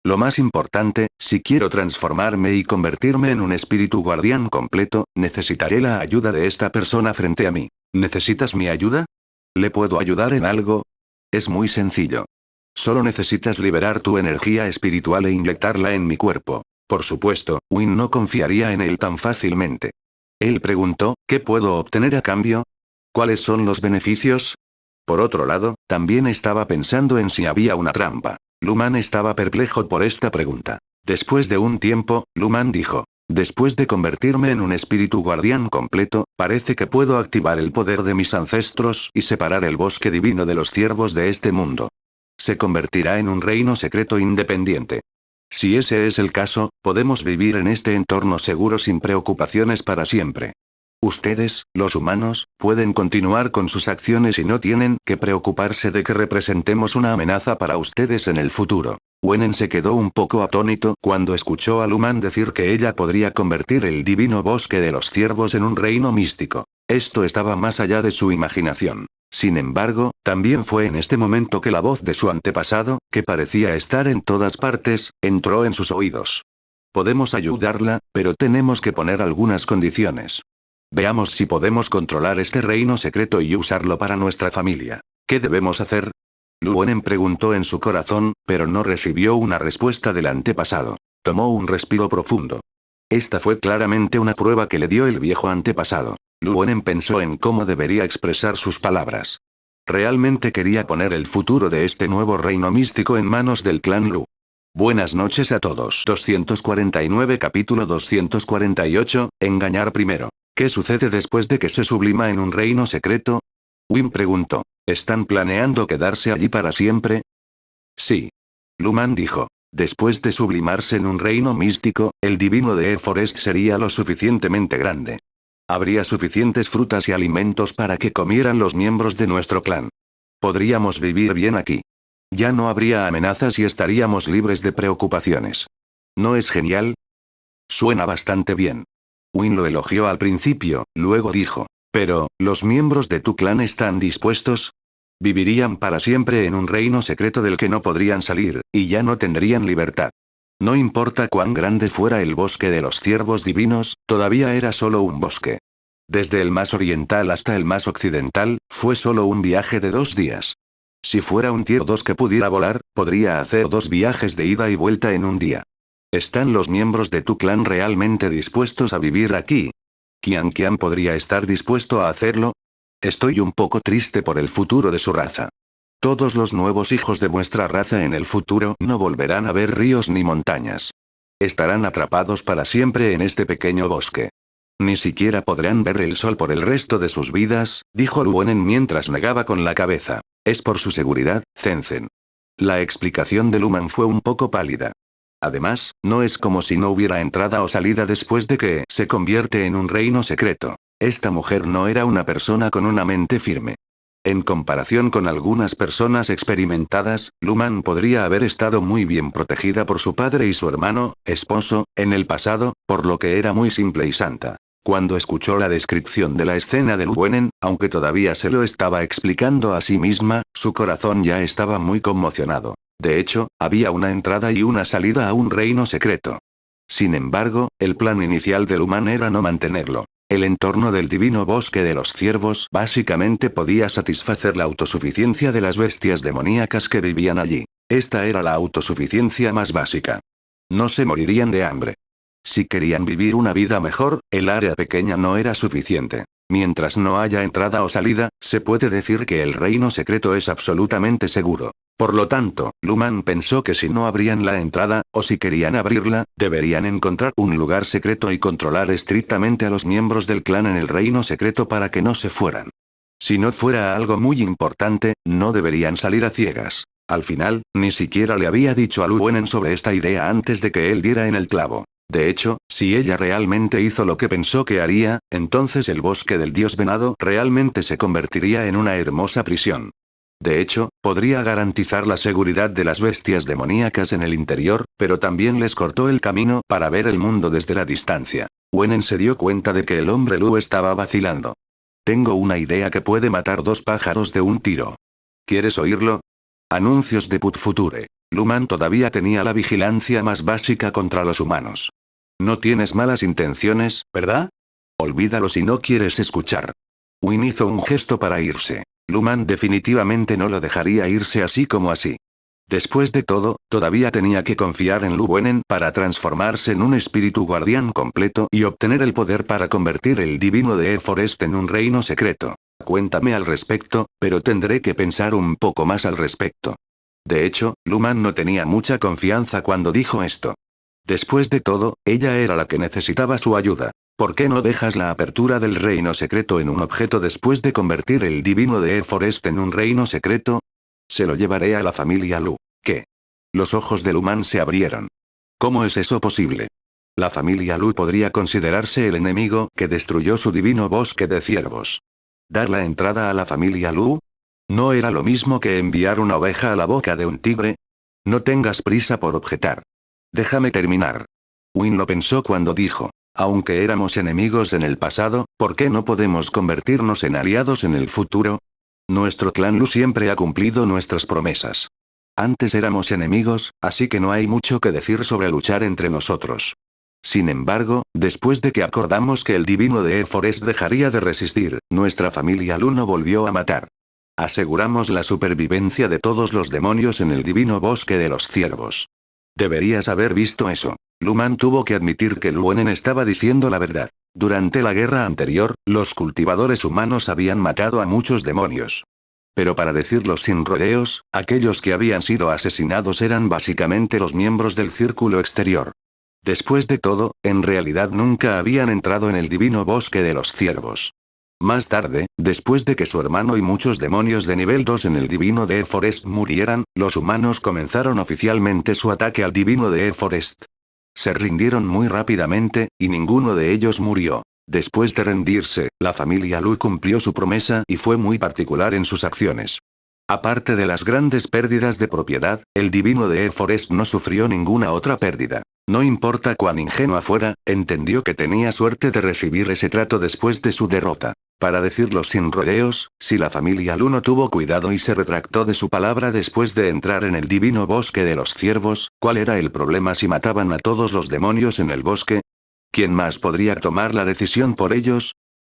Lo más importante, si quiero transformarme y convertirme en un espíritu guardián completo, necesitaré la ayuda de esta persona frente a mí. ¿Necesitas mi ayuda? ¿Le puedo ayudar en algo? Es muy sencillo. Solo necesitas liberar tu energía espiritual e inyectarla en mi cuerpo. Por supuesto, Win no confiaría en él tan fácilmente. Él preguntó, ¿qué puedo obtener a cambio? ¿Cuáles son los beneficios? Por otro lado, también estaba pensando en si había una trampa. Luman estaba perplejo por esta pregunta. Después de un tiempo, Luman dijo, después de convertirme en un espíritu guardián completo, parece que puedo activar el poder de mis ancestros y separar el bosque divino de los ciervos de este mundo. Se convertirá en un reino secreto independiente. Si ese es el caso, podemos vivir en este entorno seguro sin preocupaciones para siempre. Ustedes, los humanos, pueden continuar con sus acciones y no tienen que preocuparse de que representemos una amenaza para ustedes en el futuro. Wenen se quedó un poco atónito cuando escuchó a Luman decir que ella podría convertir el divino bosque de los ciervos en un reino místico. Esto estaba más allá de su imaginación. Sin embargo, también fue en este momento que la voz de su antepasado, que parecía estar en todas partes, entró en sus oídos. Podemos ayudarla, pero tenemos que poner algunas condiciones. Veamos si podemos controlar este reino secreto y usarlo para nuestra familia. ¿Qué debemos hacer? Luonen preguntó en su corazón, pero no recibió una respuesta del antepasado. Tomó un respiro profundo. Esta fue claramente una prueba que le dio el viejo antepasado. Luonen pensó en cómo debería expresar sus palabras. Realmente quería poner el futuro de este nuevo reino místico en manos del clan Lu. Buenas noches a todos. 249 Capítulo 248, Engañar primero. ¿Qué sucede después de que se sublima en un reino secreto? Win preguntó. ¿Están planeando quedarse allí para siempre? Sí. Luman dijo. Después de sublimarse en un reino místico, el divino de Forest sería lo suficientemente grande. Habría suficientes frutas y alimentos para que comieran los miembros de nuestro clan. Podríamos vivir bien aquí. Ya no habría amenazas y estaríamos libres de preocupaciones. ¿No es genial? Suena bastante bien. Win lo elogió al principio, luego dijo, pero, ¿los miembros de tu clan están dispuestos? Vivirían para siempre en un reino secreto del que no podrían salir, y ya no tendrían libertad. No importa cuán grande fuera el bosque de los ciervos divinos, todavía era solo un bosque. Desde el más oriental hasta el más occidental, fue solo un viaje de 2 días. Si fuera un Tier 2 que pudiera volar, podría hacer 2 viajes de ida y vuelta en un día. ¿Están los miembros de tu clan realmente dispuestos a vivir aquí? ¿Qian podría estar dispuesto a hacerlo? Estoy un poco triste por el futuro de su raza. Todos los nuevos hijos de vuestra raza en el futuro no volverán a ver ríos ni montañas. Estarán atrapados para siempre en este pequeño bosque. Ni siquiera podrán ver el sol por el resto de sus vidas, dijo Luonen mientras negaba con la cabeza. Es por su seguridad, Zenzen. La explicación de Luman fue un poco pálida. Además, no es como si no hubiera entrada o salida después de que se convierte en un reino secreto. Esta mujer no era una persona con una mente firme. En comparación con algunas personas experimentadas, Luman podría haber estado muy bien protegida por su padre y su hermano, esposo, en el pasado, por lo que era muy simple y santa. Cuando escuchó la descripción de la escena de Luenen, aunque todavía se lo estaba explicando a sí misma, su corazón ya estaba muy conmocionado. De hecho, había una entrada y una salida a un reino secreto. Sin embargo, el plan inicial del humano era no mantenerlo. El entorno del divino bosque de los ciervos básicamente podía satisfacer la autosuficiencia de las bestias demoníacas que vivían allí. Esta era la autosuficiencia más básica. No se morirían de hambre. Si querían vivir una vida mejor, el área pequeña no era suficiente. Mientras no haya entrada o salida, se puede decir que el reino secreto es absolutamente seguro. Por lo tanto, Luman pensó que si no abrían la entrada, o si querían abrirla, deberían encontrar un lugar secreto y controlar estrictamente a los miembros del clan en el reino secreto para que no se fueran. Si no fuera algo muy importante, no deberían salir a ciegas. Al final, ni siquiera le había dicho a Luenen sobre esta idea antes de que él diera en el clavo. De hecho, si ella realmente hizo lo que pensó que haría, entonces el bosque del dios venado realmente se convertiría en una hermosa prisión. De hecho, podría garantizar la seguridad de las bestias demoníacas en el interior, pero también les cortó el camino para ver el mundo desde la distancia. Wenen se dio cuenta de que el hombre Lu estaba vacilando. Tengo una idea que puede matar 2 pájaros de un tiro. ¿Quieres oírlo? Anuncios de Put Future. Luman todavía tenía la vigilancia más básica contra los humanos. No tienes malas intenciones, ¿verdad? Olvídalo si no quieres escuchar. Win hizo un gesto para irse. Luman definitivamente no lo dejaría irse así como así. Después de todo, todavía tenía que confiar en Lu Wenen para transformarse en un espíritu guardián completo y obtener el poder para convertir el divino de Air Forest en un reino secreto. Cuéntame al respecto, pero tendré que pensar un poco más al respecto. De hecho, Luman no tenía mucha confianza cuando dijo esto. Después de todo, ella era la que necesitaba su ayuda. ¿Por qué no dejas la apertura del reino secreto en un objeto después de convertir el divino de Air Forest en un reino secreto? Se lo llevaré a la familia Lu. ¿Qué? Los ojos de Luman se abrieron. ¿Cómo es eso posible? La familia Lu podría considerarse el enemigo que destruyó su divino bosque de ciervos. ¿Dar la entrada a la familia Lu? ¿No era lo mismo que enviar una oveja a la boca de un tigre? No tengas prisa por objetar. Déjame terminar. Win lo pensó cuando dijo, aunque éramos enemigos en el pasado, ¿por qué no podemos convertirnos en aliados en el futuro? Nuestro clan Lu siempre ha cumplido nuestras promesas. Antes éramos enemigos, así que no hay mucho que decir sobre luchar entre nosotros. Sin embargo, después de que acordamos que el divino de Air Forest dejaría de resistir, nuestra familia Lu no volvió a matar. Aseguramos la supervivencia de todos los demonios en el divino bosque de los ciervos. Deberías haber visto eso. Luman tuvo que admitir que Lu Wenen estaba diciendo la verdad. Durante la guerra anterior, los cultivadores humanos habían matado a muchos demonios. Pero para decirlo sin rodeos, aquellos que habían sido asesinados eran básicamente los miembros del círculo exterior. Después de todo, en realidad nunca habían entrado en el divino bosque de los ciervos. Más tarde, después de que su hermano y muchos demonios de nivel 2 en el divino de Air Forest murieran, los humanos comenzaron oficialmente su ataque al divino de Air Forest. Se rindieron muy rápidamente, y ninguno de ellos murió. Después de rendirse, la familia Lu cumplió su promesa y fue muy particular en sus acciones. Aparte de las grandes pérdidas de propiedad, el divino de Air Forest no sufrió ninguna otra pérdida. No importa cuán ingenua fuera, entendió que tenía suerte de recibir ese trato después de su derrota. Para decirlo sin rodeos, si la familia Lu no tuvo cuidado y se retractó de su palabra después de entrar en el divino bosque de los ciervos, ¿cuál era el problema si mataban a todos los demonios en el bosque? ¿Quién más podría tomar la decisión por ellos?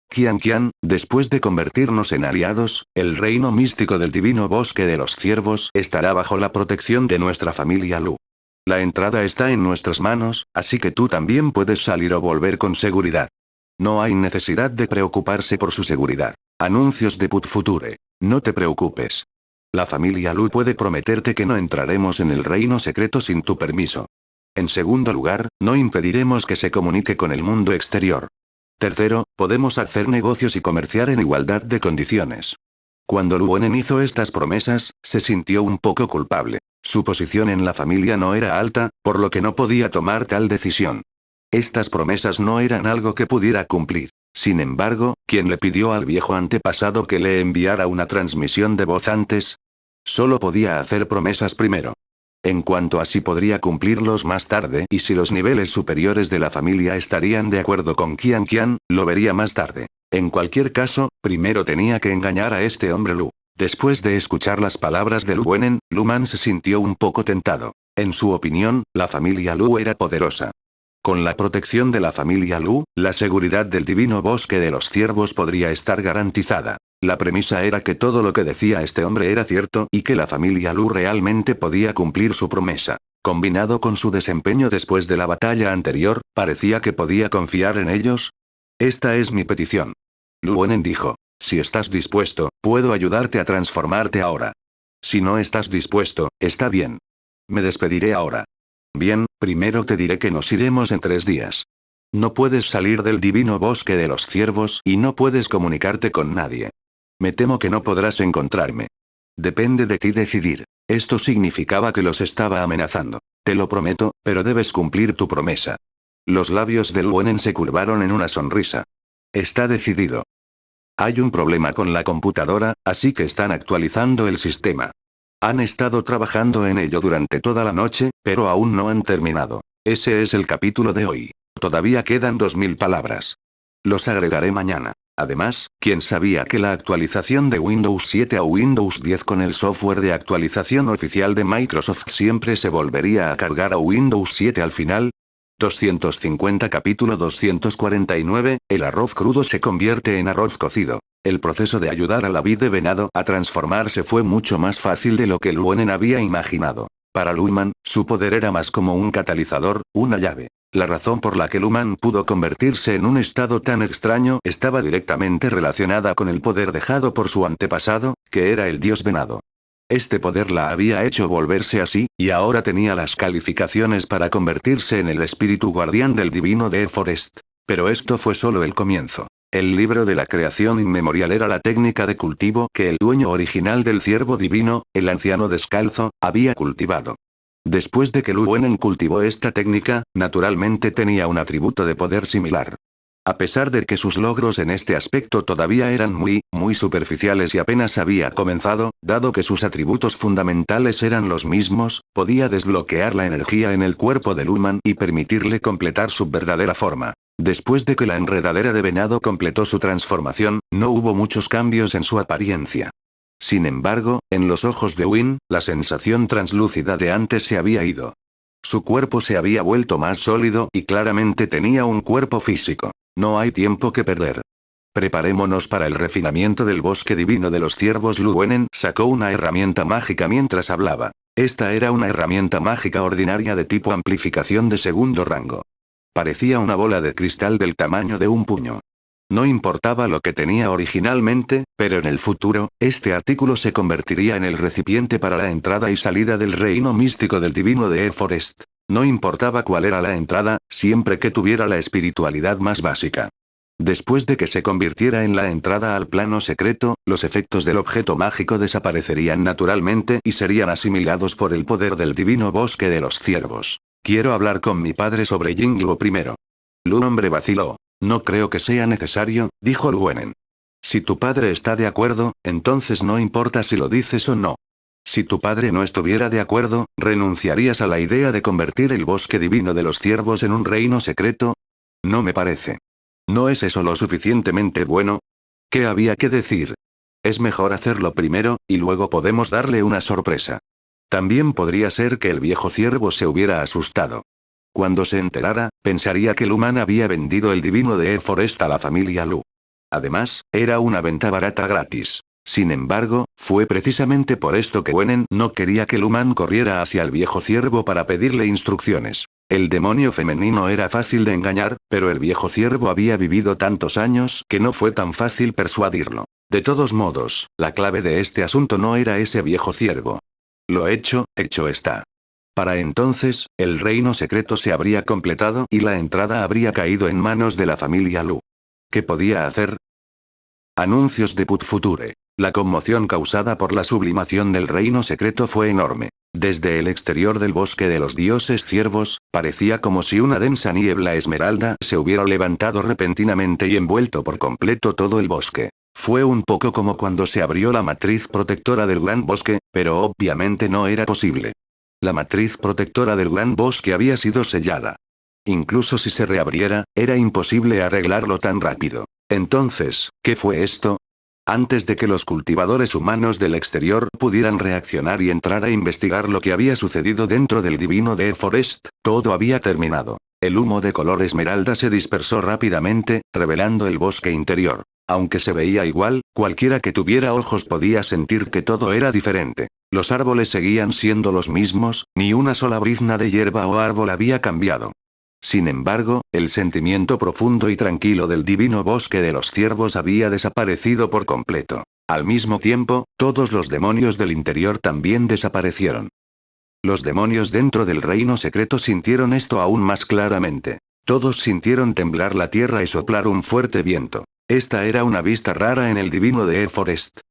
Qian, después de convertirnos en aliados, el reino místico del divino bosque de los ciervos estará bajo la protección de nuestra familia Lu. La entrada está en nuestras manos, así que tú también puedes salir o volver con seguridad. No hay necesidad de preocuparse por su seguridad. Anuncios de Put Future. No te preocupes. La familia Lu puede prometerte que no entraremos en el reino secreto sin tu permiso. En segundo lugar, no impediremos que se comunique con el mundo exterior. Tercero, podemos hacer negocios y comerciar en igualdad de condiciones. Cuando Lu Wenen hizo estas promesas, se sintió un poco culpable. Su posición en la familia no era alta, por lo que no podía tomar tal decisión. Estas promesas no eran algo que pudiera cumplir. Sin embargo, ¿quién le pidió al viejo antepasado que le enviara una transmisión de voz antes? Solo podía hacer promesas primero. En cuanto a si podría cumplirlos más tarde y si los niveles superiores de la familia estarían de acuerdo con Qian, lo vería más tarde. En cualquier caso, primero tenía que engañar a este hombre Lu. Después de escuchar las palabras de Lu Wenen, Luman se sintió un poco tentado. En su opinión, la familia Lu era poderosa. Con la protección de la familia Lu, la seguridad del divino bosque de los ciervos podría estar garantizada. La premisa era que todo lo que decía este hombre era cierto y que la familia Lu realmente podía cumplir su promesa. Combinado con su desempeño después de la batalla anterior, parecía que podía confiar en ellos. Esta es mi petición. Lu Wenen dijo. Si estás dispuesto, puedo ayudarte a transformarte ahora. Si no estás dispuesto, está bien. Me despediré ahora. Bien, primero te diré que nos iremos en 3 días. No puedes salir del divino bosque de los ciervos y no puedes comunicarte con nadie. Me temo que no podrás encontrarme. Depende de ti decidir. Esto significaba que los estaba amenazando. Te lo prometo, pero debes cumplir tu promesa. Los labios de Lu Wenen se curvaron en una sonrisa. Está decidido. Hay un problema con la computadora, así que están actualizando el sistema. Han estado trabajando en ello durante toda la noche, pero aún no han terminado. Ese es el capítulo de hoy. Todavía quedan 2000 palabras. Los agregaré mañana. Además, ¿quién sabía que la actualización de Windows 7 a Windows 10 con el software de actualización oficial de Microsoft siempre se volvería a cargar a Windows 7 al final? 250 Capítulo 249, el arroz crudo se convierte en arroz cocido. El proceso de ayudar a la vid de venado a transformarse fue mucho más fácil de lo que Llewellyn había imaginado. Para Luhrmann, su poder era más como un catalizador, una llave. La razón por la que Luhrmann pudo convertirse en un estado tan extraño estaba directamente relacionada con el poder dejado por su antepasado, que era el dios venado. Este poder la había hecho volverse así, y ahora tenía las calificaciones para convertirse en el espíritu guardián del divino de Forest. Pero esto fue solo el comienzo. El libro de la creación inmemorial era la técnica de cultivo que el dueño original del ciervo divino, el anciano descalzo, había cultivado. Después de que Llewellyn cultivó esta técnica, naturalmente tenía un atributo de poder similar. A pesar de que sus logros en este aspecto todavía eran muy superficiales y apenas había comenzado, dado que sus atributos fundamentales eran los mismos, podía desbloquear la energía en el cuerpo de Luhrmann y permitirle completar su verdadera forma. Después de que la enredadera de venado completó su transformación, no hubo muchos cambios en su apariencia. Sin embargo, en los ojos de Wynne, la sensación translúcida de antes se había ido. Su cuerpo se había vuelto más sólido y claramente tenía un cuerpo físico. No hay tiempo que perder. Preparémonos para el refinamiento del bosque divino de los ciervos. Llewellyn sacó una herramienta mágica mientras hablaba. Esta era una herramienta mágica ordinaria de tipo amplificación de segundo rango. Parecía una bola de cristal del tamaño de un puño. No importaba lo que tenía originalmente, pero en el futuro, este artículo se convertiría en el recipiente para la entrada y salida del reino místico del divino de Forest. No importaba cuál era la entrada, siempre que tuviera la espiritualidad más básica. Después de que se convirtiera en la entrada al plano secreto, los efectos del objeto mágico desaparecerían naturalmente y serían asimilados por el poder del divino bosque de los ciervos. Quiero hablar con mi padre sobre Jingle primero. El hombre vaciló. No creo que sea necesario, dijo Llewellyn. Si tu padre está de acuerdo, entonces no importa si lo dices o no. Si tu padre no estuviera de acuerdo, ¿renunciarías a la idea de convertir el bosque divino de los ciervos en un reino secreto? No me parece. ¿No es eso lo suficientemente bueno? ¿Qué había que decir? Es mejor hacerlo primero, y luego podemos darle una sorpresa. También podría ser que el viejo ciervo se hubiera asustado. Cuando se enterara, pensaría que Luhrmann había vendido el divino de Forest a la familia Lu. Además, era una venta barata gratis. Sin embargo, fue precisamente por esto que Llewellyn no quería que Luhrmann corriera hacia el viejo ciervo para pedirle instrucciones. El demonio femenino era fácil de engañar, pero el viejo ciervo había vivido tantos años que no fue tan fácil persuadirlo. De todos modos, la clave de este asunto no era ese viejo ciervo. Lo hecho está. Para entonces, el reino secreto se habría completado y la entrada habría caído en manos de la familia Lu. ¿Qué podía hacer? Anuncios de Put Future. La conmoción causada por la sublimación del reino secreto fue enorme. Desde el exterior del bosque de los dioses ciervos, parecía como si una densa niebla esmeralda se hubiera levantado repentinamente y envuelto por completo todo el bosque. Fue un poco como cuando se abrió la matriz protectora del gran bosque, pero obviamente no era posible. La matriz protectora del gran bosque había sido sellada. Incluso si se reabriera, era imposible arreglarlo tan rápido. Entonces, ¿qué fue esto? Antes de que los cultivadores humanos del exterior pudieran reaccionar y entrar a investigar lo que había sucedido dentro del divino de Forest, todo había terminado. El humo de color esmeralda se dispersó rápidamente, revelando el bosque interior. Aunque se veía igual, cualquiera que tuviera ojos podía sentir que todo era diferente. Los árboles seguían siendo los mismos, ni una sola brizna de hierba o árbol había cambiado. Sin embargo, el sentimiento profundo y tranquilo del divino bosque de los ciervos había desaparecido por completo. Al mismo tiempo, todos los demonios del interior también desaparecieron. Los demonios dentro del reino secreto sintieron esto aún más claramente. Todos sintieron temblar la tierra y soplar un fuerte viento. Esta era una vista rara en el divino de Forest.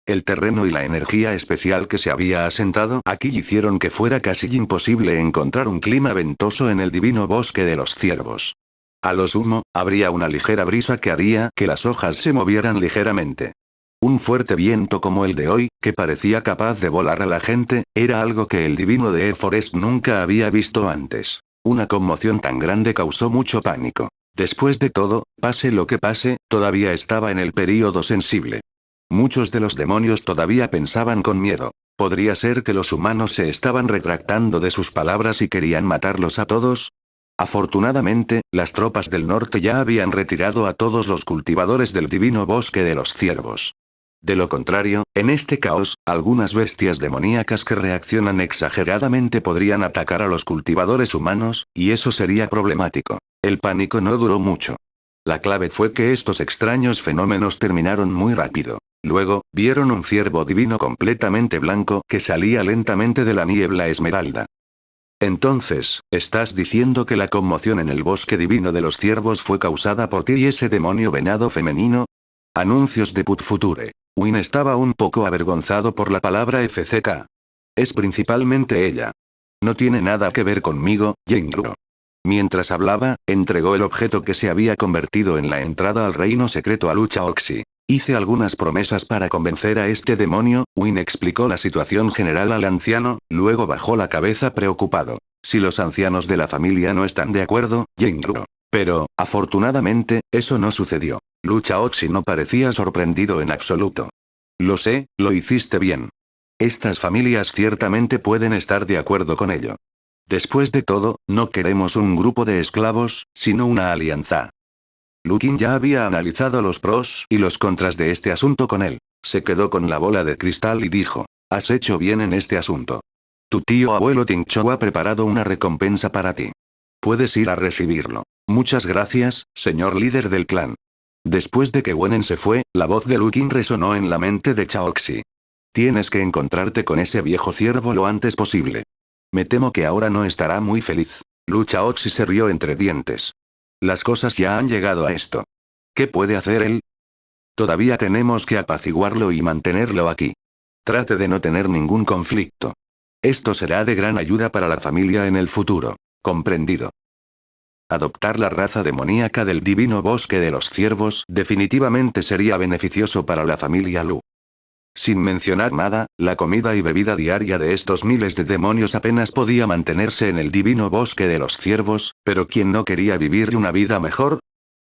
El terreno y la energía especial que se había asentado aquí hicieron que fuera casi imposible encontrar un clima ventoso en el divino bosque de los ciervos. A lo sumo, habría una ligera brisa que haría que las hojas se movieran ligeramente. Un fuerte viento como el de hoy, que parecía capaz de volar a la gente, era algo que el divino de Forest nunca había visto antes. Una conmoción tan grande causó mucho pánico. Después de todo, Pase lo que pase, todavía estaba en el período sensible. Muchos de los demonios todavía pensaban con miedo. ¿Podría ser que los humanos se estaban retractando de sus palabras y querían matarlos a todos? Afortunadamente, las tropas del norte ya habían retirado a todos los cultivadores del divino bosque de los ciervos. De lo contrario, en este caos, algunas bestias demoníacas que reaccionan exageradamente podrían atacar a los cultivadores humanos, y eso sería problemático. El pánico no duró mucho. La clave fue que estos extraños fenómenos terminaron muy rápido. Luego, vieron un ciervo divino completamente blanco que salía lentamente de la niebla esmeralda. Entonces, ¿estás diciendo que la conmoción en el bosque divino de los ciervos fue causada por ti y ese demonio venado femenino? Anuncios de Put Future. Win estaba un poco avergonzado por la palabra FCK. Es principalmente ella. No tiene nada que ver conmigo, Yingluo. Mientras hablaba, entregó el objeto que se había convertido en la entrada al reino secreto a Lucha Oxy. Hice algunas promesas para convencer a este demonio, Win explicó la situación general al anciano, luego bajó la cabeza preocupado. Si los ancianos de la familia no están de acuerdo, Yingluo. Pero, afortunadamente, eso no sucedió. Lucha Oxy no parecía sorprendido en absoluto. Lo sé, lo hiciste bien. Estas familias ciertamente pueden estar de acuerdo con ello. Después de todo, no queremos un grupo de esclavos, sino una alianza. Lukin ya había analizado los pros y los contras de este asunto con él. Se quedó con la bola de cristal y dijo, has hecho bien en este asunto. Tu tío abuelo Tinchou ha preparado una recompensa para ti. Puedes ir a recibirlo. Muchas gracias, señor líder del clan. Después de que Wenen se fue, la voz de Lukin resonó en la mente de Chaoxi. Tienes que encontrarte con ese viejo ciervo lo antes posible. Me temo que ahora no estará muy feliz. Lu Chaoxi se rió entre dientes. Las cosas ya han llegado a esto. ¿Qué puede hacer él? Todavía tenemos que apaciguarlo y mantenerlo aquí. Trate de no tener ningún conflicto. Esto será de gran ayuda para la familia en el futuro. Comprendido. Adoptar la raza demoníaca del divino bosque de los ciervos definitivamente sería beneficioso para la familia Lu. Sin mencionar nada, la comida y bebida diaria de estos miles de demonios apenas podía mantenerse en el divino bosque de los ciervos, pero ¿quién no quería vivir una vida mejor?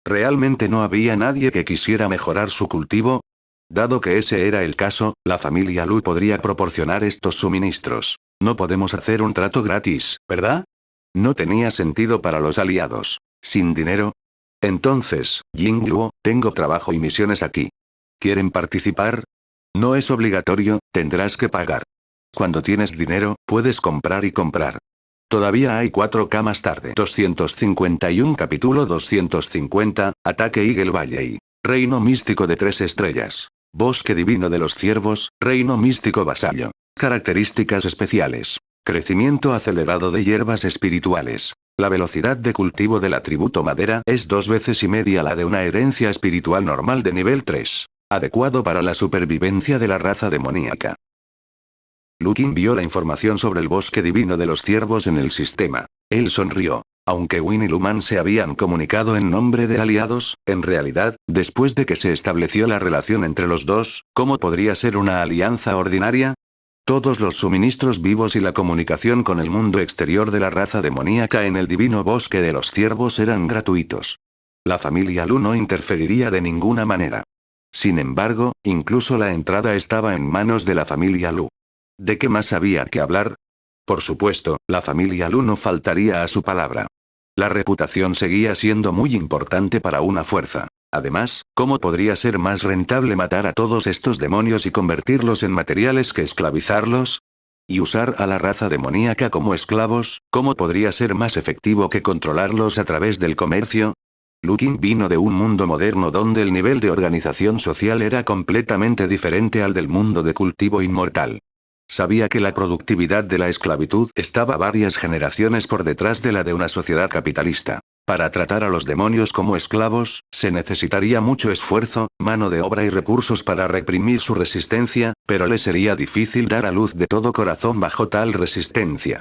¿Realmente no había nadie que quisiera mejorar su cultivo? Dado que ese era el caso, la familia Lu podría proporcionar estos suministros. No podemos hacer un trato gratis, ¿verdad? No tenía sentido para los aliados. ¿Sin dinero? Entonces, Yingluo, tengo trabajo y misiones aquí. ¿Quieren participar? No es obligatorio, tendrás que pagar. Cuando tienes dinero, puedes comprar y comprar. Todavía hay 4K más tarde. 251 capítulo 250, Ataque Eagle Valley. Reino místico de 3 estrellas. Bosque divino de los ciervos, reino místico vasallo. Características especiales. Crecimiento acelerado de hierbas espirituales. La velocidad de cultivo del atributo madera es 2 veces y media la de una herencia espiritual normal de nivel 3. Adecuado para la supervivencia de la raza demoníaca. Lukin vio la información sobre el bosque divino de los ciervos en el sistema. Él sonrió. Aunque Win y Luman se habían comunicado en nombre de aliados, en realidad, después de que se estableció la relación entre los dos, ¿cómo podría ser una alianza ordinaria? Todos los suministros vivos y la comunicación con el mundo exterior de la raza demoníaca en el divino bosque de los ciervos eran gratuitos. La familia Lu no interferiría de ninguna manera. Sin embargo, incluso la entrada estaba en manos de la familia Lu. ¿De qué más había que hablar? Por supuesto, la familia Lu no faltaría a su palabra. La reputación seguía siendo muy importante para una fuerza. Además, ¿cómo podría ser más rentable matar a todos estos demonios y convertirlos en materiales que esclavizarlos? ¿Y usar a la raza demoníaca como esclavos? ¿Cómo podría ser más efectivo que controlarlos a través del comercio? Lukin vino de un mundo moderno donde el nivel de organización social era completamente diferente al del mundo de cultivo inmortal. Sabía que la productividad de la esclavitud estaba varias generaciones por detrás de la de una sociedad capitalista. Para tratar a los demonios como esclavos, se necesitaría mucho esfuerzo, mano de obra y recursos para reprimir su resistencia, pero le sería difícil dar a luz de todo corazón bajo tal resistencia.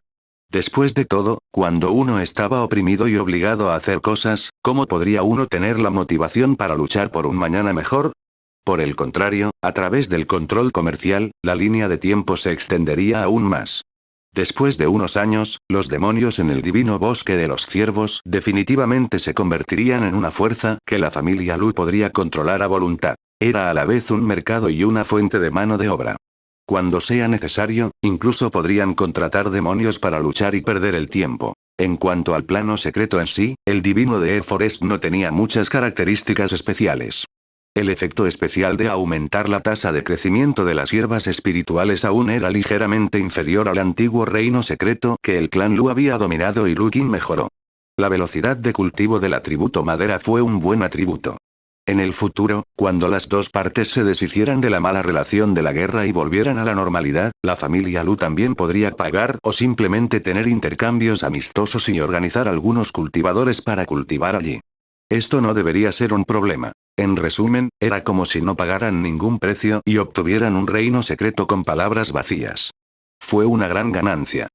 Después de todo, cuando uno estaba oprimido y obligado a hacer cosas, ¿cómo podría uno tener la motivación para luchar por un mañana mejor? Por el contrario, a través del control comercial, la línea de tiempo se extendería aún más. Después de unos años, los demonios en el divino bosque de los ciervos definitivamente se convertirían en una fuerza que la familia Lu podría controlar a voluntad. Era a la vez un mercado y una fuente de mano de obra. Cuando sea necesario, incluso podrían contratar demonios para luchar y perder el tiempo. En cuanto al plano secreto en sí, el divino de Air Forest no tenía muchas características especiales. El efecto especial de aumentar la tasa de crecimiento de las hierbas espirituales aún era ligeramente inferior al antiguo reino secreto que el clan Lu había dominado y Lu Qin mejoró. La velocidad de cultivo del atributo madera fue un buen atributo. En el futuro, cuando las dos partes se deshicieran de la mala relación de la guerra y volvieran a la normalidad, la familia Lu también podría pagar o simplemente tener intercambios amistosos y organizar algunos cultivadores para cultivar allí. Esto no debería ser un problema. En resumen, era como si no pagaran ningún precio y obtuvieran un reino secreto con palabras vacías. Fue una gran ganancia.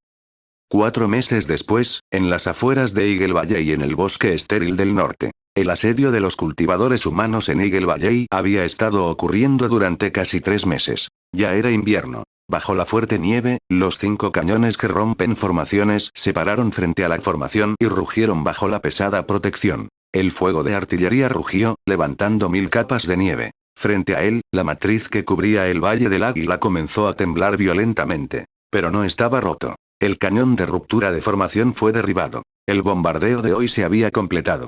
4 meses después, en las afueras de Eagle Valley y en el bosque estéril del norte. El asedio de los cultivadores humanos en Eagle Valley había estado ocurriendo durante casi 3 meses. Ya era invierno. Bajo la fuerte nieve, los 5 cañones que rompen formaciones se pararon frente a la formación y rugieron bajo la pesada protección. El fuego de artillería rugió, levantando 1000 capas de nieve. Frente a él, la matriz que cubría el Valle del Águila comenzó a temblar violentamente. Pero no estaba roto. El cañón de ruptura de formación fue derribado. El bombardeo de hoy se había completado.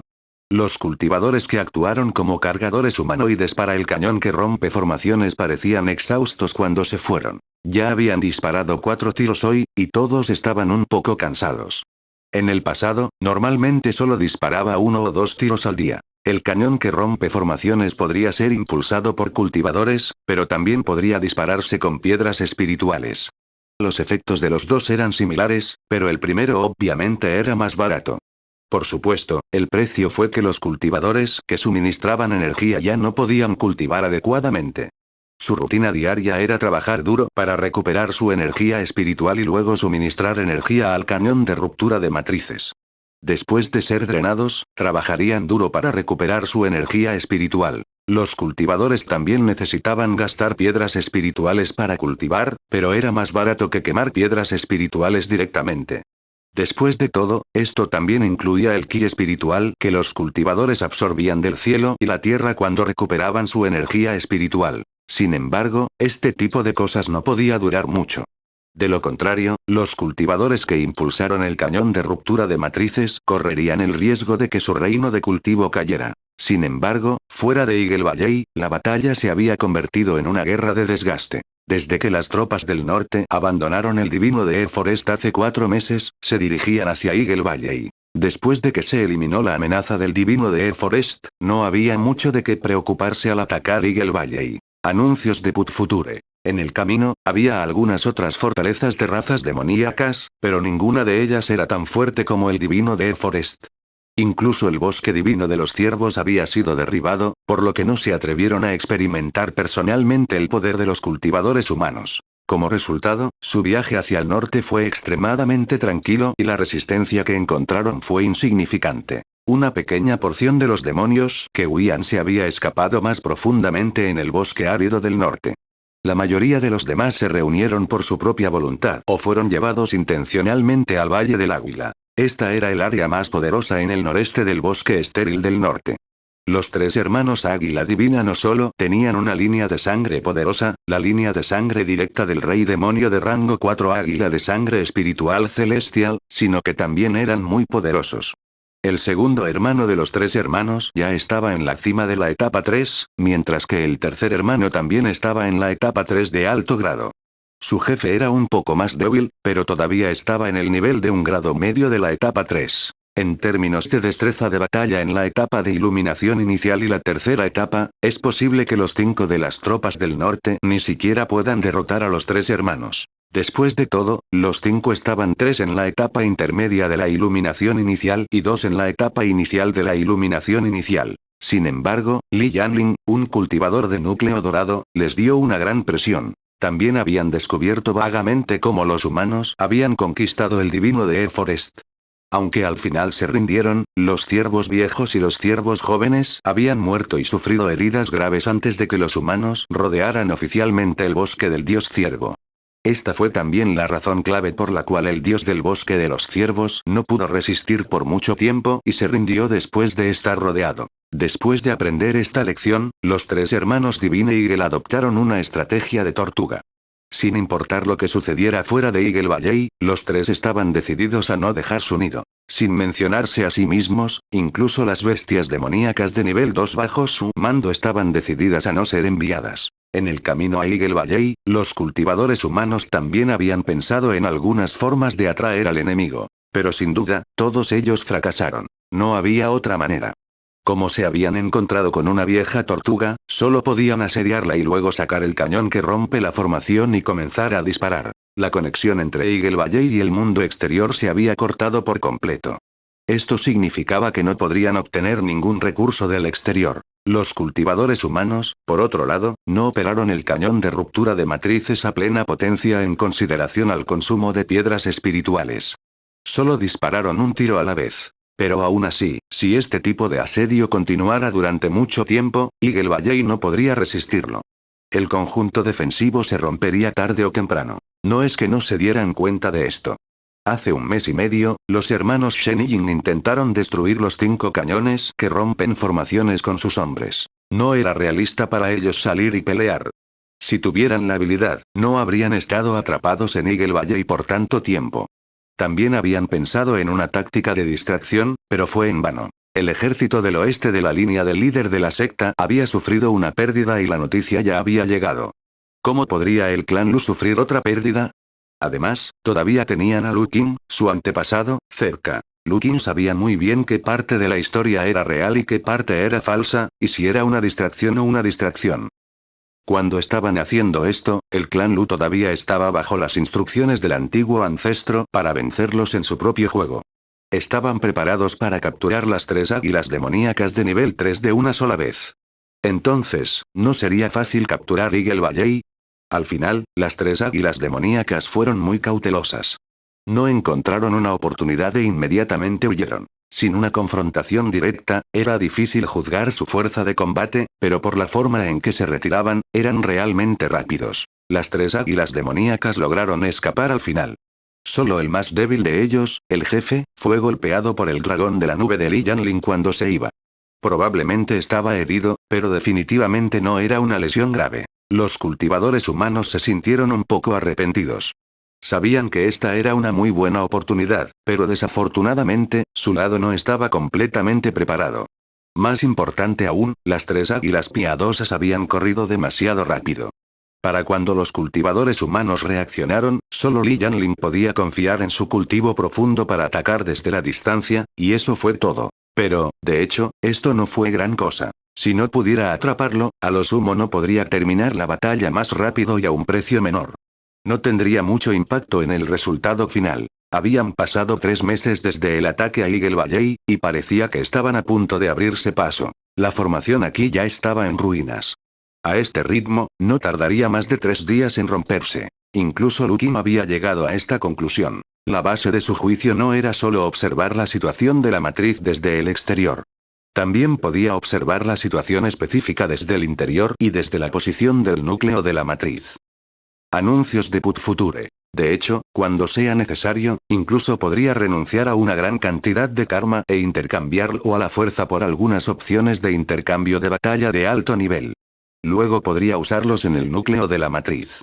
Los cultivadores que actuaron como cargadores humanoides para el cañón que rompe formaciones parecían exhaustos cuando se fueron. Ya habían disparado 4 tiros hoy, y todos estaban un poco cansados. En el pasado, normalmente solo disparaba 1 o 2 tiros al día. El cañón que rompe formaciones podría ser impulsado por cultivadores, pero también podría dispararse con piedras espirituales. Los efectos de los dos eran similares, pero el primero obviamente era más barato. Por supuesto, el precio fue que los cultivadores que suministraban energía ya no podían cultivar adecuadamente. Su rutina diaria era trabajar duro para recuperar su energía espiritual y luego suministrar energía al cañón de ruptura de matrices. Después de ser drenados, trabajarían duro para recuperar su energía espiritual. Los cultivadores también necesitaban gastar piedras espirituales para cultivar, pero era más barato que quemar piedras espirituales directamente. Después de todo, esto también incluía el ki espiritual que los cultivadores absorbían del cielo y la tierra cuando recuperaban su energía espiritual. Sin embargo, este tipo de cosas no podía durar mucho. De lo contrario, los cultivadores que impulsaron el cañón de ruptura de matrices correrían el riesgo de que su reino de cultivo cayera. Sin embargo, fuera de Eagle Valley, la batalla se había convertido en una guerra de desgaste. Desde que las tropas del norte abandonaron el divino de Air Forest hace 4 meses, se dirigían hacia Eagle Valley. Después de que se eliminó la amenaza del divino de Air Forest, no había mucho de qué preocuparse al atacar Eagle Valley. Anuncios de Put Future. En el camino, había algunas otras fortalezas de razas demoníacas, pero ninguna de ellas era tan fuerte como el divino de Air Forest. Incluso el bosque divino de los ciervos había sido derribado, por lo que no se atrevieron a experimentar personalmente el poder de los cultivadores humanos. Como resultado, su viaje hacia el norte fue extremadamente tranquilo y la resistencia que encontraron fue insignificante. Una pequeña porción de los demonios que huían se había escapado más profundamente en el bosque árido del norte. La mayoría de los demás se reunieron por su propia voluntad o fueron llevados intencionalmente al Valle del Águila. Esta era el área más poderosa en el noreste del bosque estéril del norte. Los 3 hermanos Águila Divina no solo tenían una línea de sangre poderosa, la línea de sangre directa del rey demonio de rango 4 Águila de sangre espiritual celestial, sino que también eran muy poderosos. El segundo hermano de los 3 hermanos ya estaba en la cima de la etapa 3, mientras que el tercer hermano también estaba en la etapa 3 de alto grado. Su jefe era un poco más débil, pero todavía estaba en el nivel de un grado medio de la etapa 3. En términos de destreza de batalla en la etapa de iluminación inicial y la tercera etapa, es posible que los 5 de las tropas del norte ni siquiera puedan derrotar a los 3 hermanos. Después de todo, los 5 estaban 3 en la etapa intermedia de la iluminación inicial y 2 en la etapa inicial de la iluminación inicial. Sin embargo, Li Yanling, un cultivador de núcleo dorado, les dio una gran presión. También habían descubierto vagamente cómo los humanos habían conquistado el divino de Air Forest. Aunque al final se rindieron, los ciervos viejos y los ciervos jóvenes habían muerto y sufrido heridas graves antes de que los humanos rodearan oficialmente el bosque del dios ciervo. Esta fue también la razón clave por la cual el dios del bosque de los ciervos no pudo resistir por mucho tiempo y se rindió después de estar rodeado. Después de aprender esta lección, los tres hermanos Divine Eagle adoptaron una estrategia de tortuga. Sin importar lo que sucediera fuera de Eagle Valley, los tres estaban decididos a no dejar su nido. Sin mencionarse a sí mismos, incluso las bestias demoníacas de nivel 2 bajo su mando estaban decididas a no ser enviadas. En el camino a Eagle Valley, los cultivadores humanos también habían pensado en algunas formas de atraer al enemigo. Pero sin duda, todos ellos fracasaron. No había otra manera. Como se habían encontrado con una vieja tortuga, solo podían asediarla y luego sacar el cañón que rompe la formación y comenzar a disparar. La conexión entre Eagle Valley y el mundo exterior se había cortado por completo. Esto significaba que no podrían obtener ningún recurso del exterior. Los cultivadores humanos, por otro lado, no operaron el cañón de ruptura de matrices a plena potencia en consideración al consumo de piedras espirituales. Solo dispararon un tiro a la vez. Pero aún así, si este tipo de asedio continuara durante mucho tiempo, Eagle Valley no podría resistirlo. El conjunto defensivo se rompería tarde o temprano. No es que no se dieran cuenta de esto. Hace un mes y medio, los hermanos Shen y Jin intentaron destruir los 5 cañones que rompen formaciones con sus hombres. No era realista para ellos salir y pelear. Si tuvieran la habilidad, no habrían estado atrapados en Eagle Valley por tanto tiempo. También habían pensado en una táctica de distracción, pero fue en vano. El ejército del oeste de la línea del líder de la secta había sufrido una pérdida y la noticia ya había llegado. ¿Cómo podría el clan Lu sufrir otra pérdida? Además, todavía tenían a Lu Qin, su antepasado, cerca. Lu Qin sabía muy bien qué parte de la historia era real y qué parte era falsa, y si era una distracción o una distracción. Cuando estaban haciendo esto, el clan Lu todavía estaba bajo las instrucciones del antiguo ancestro para vencerlos en su propio juego. Estaban preparados para capturar las 3 águilas demoníacas de nivel 3 de una sola vez. Entonces, ¿no sería fácil capturar Eagle Valley? Al final, las 3 águilas demoníacas fueron muy cautelosas. No encontraron una oportunidad e inmediatamente huyeron. Sin una confrontación directa, era difícil juzgar su fuerza de combate, pero por la forma en que se retiraban, eran realmente rápidos. Las 3 águilas demoníacas lograron escapar al final. Solo el más débil de ellos, el jefe, fue golpeado por el dragón de la nube de Li Yanling cuando se iba. Probablemente estaba herido, pero definitivamente no era una lesión grave. Los cultivadores humanos se sintieron un poco arrepentidos. Sabían que esta era una muy buena oportunidad, pero desafortunadamente, su lado no estaba completamente preparado. Más importante aún, las 3 águilas piadosas habían corrido demasiado rápido. Para cuando los cultivadores humanos reaccionaron, solo Li Yanling podía confiar en su cultivo profundo para atacar desde la distancia, y eso fue todo. Pero, de hecho, esto no fue gran cosa. Si no pudiera atraparlo, a lo sumo no podría terminar la batalla más rápido y a un precio menor. No tendría mucho impacto en el resultado final. Habían pasado 3 meses desde el ataque a Eagle Valley, y parecía que estaban a punto de abrirse paso. La formación aquí ya estaba en ruinas. A este ritmo, no tardaría más de 3 días en romperse. Incluso Lu Qin había llegado a esta conclusión. La base de su juicio no era solo observar la situación de la matriz desde el exterior. También podía observar la situación específica desde el interior y desde la posición del núcleo de la matriz. Anuncios de Put Future. De hecho, cuando sea necesario, incluso podría renunciar a una gran cantidad de karma e intercambiarlo a la fuerza por algunas opciones de intercambio de batalla de alto nivel. Luego podría usarlos en el núcleo de la matriz.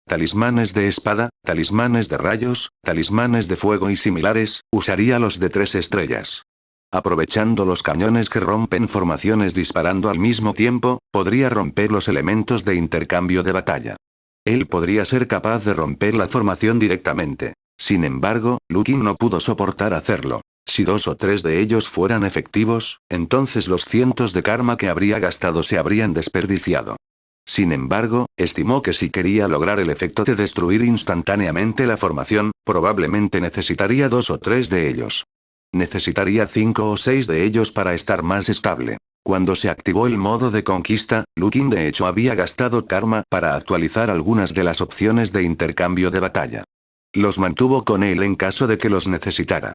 Talismanes de espada, talismanes de rayos, talismanes de fuego y similares, usaría los de 3 estrellas. Aprovechando los cañones que rompen formaciones disparando al mismo tiempo, podría romper los elementos de intercambio de batalla. Él podría ser capaz de romper la formación directamente. Sin embargo, Lu Qin no pudo soportar hacerlo. Si 2 o 3 de ellos fueran efectivos, entonces los cientos de karma que habría gastado se habrían desperdiciado. Sin embargo, estimó que si quería lograr el efecto de destruir instantáneamente la formación, probablemente necesitaría 2 o 3 de ellos. Necesitaría 5 o 6 de ellos para estar más estable. Cuando se activó el modo de conquista, Lu Qin de hecho había gastado karma para actualizar algunas de las opciones de intercambio de batalla. Los mantuvo con él en caso de que los necesitara.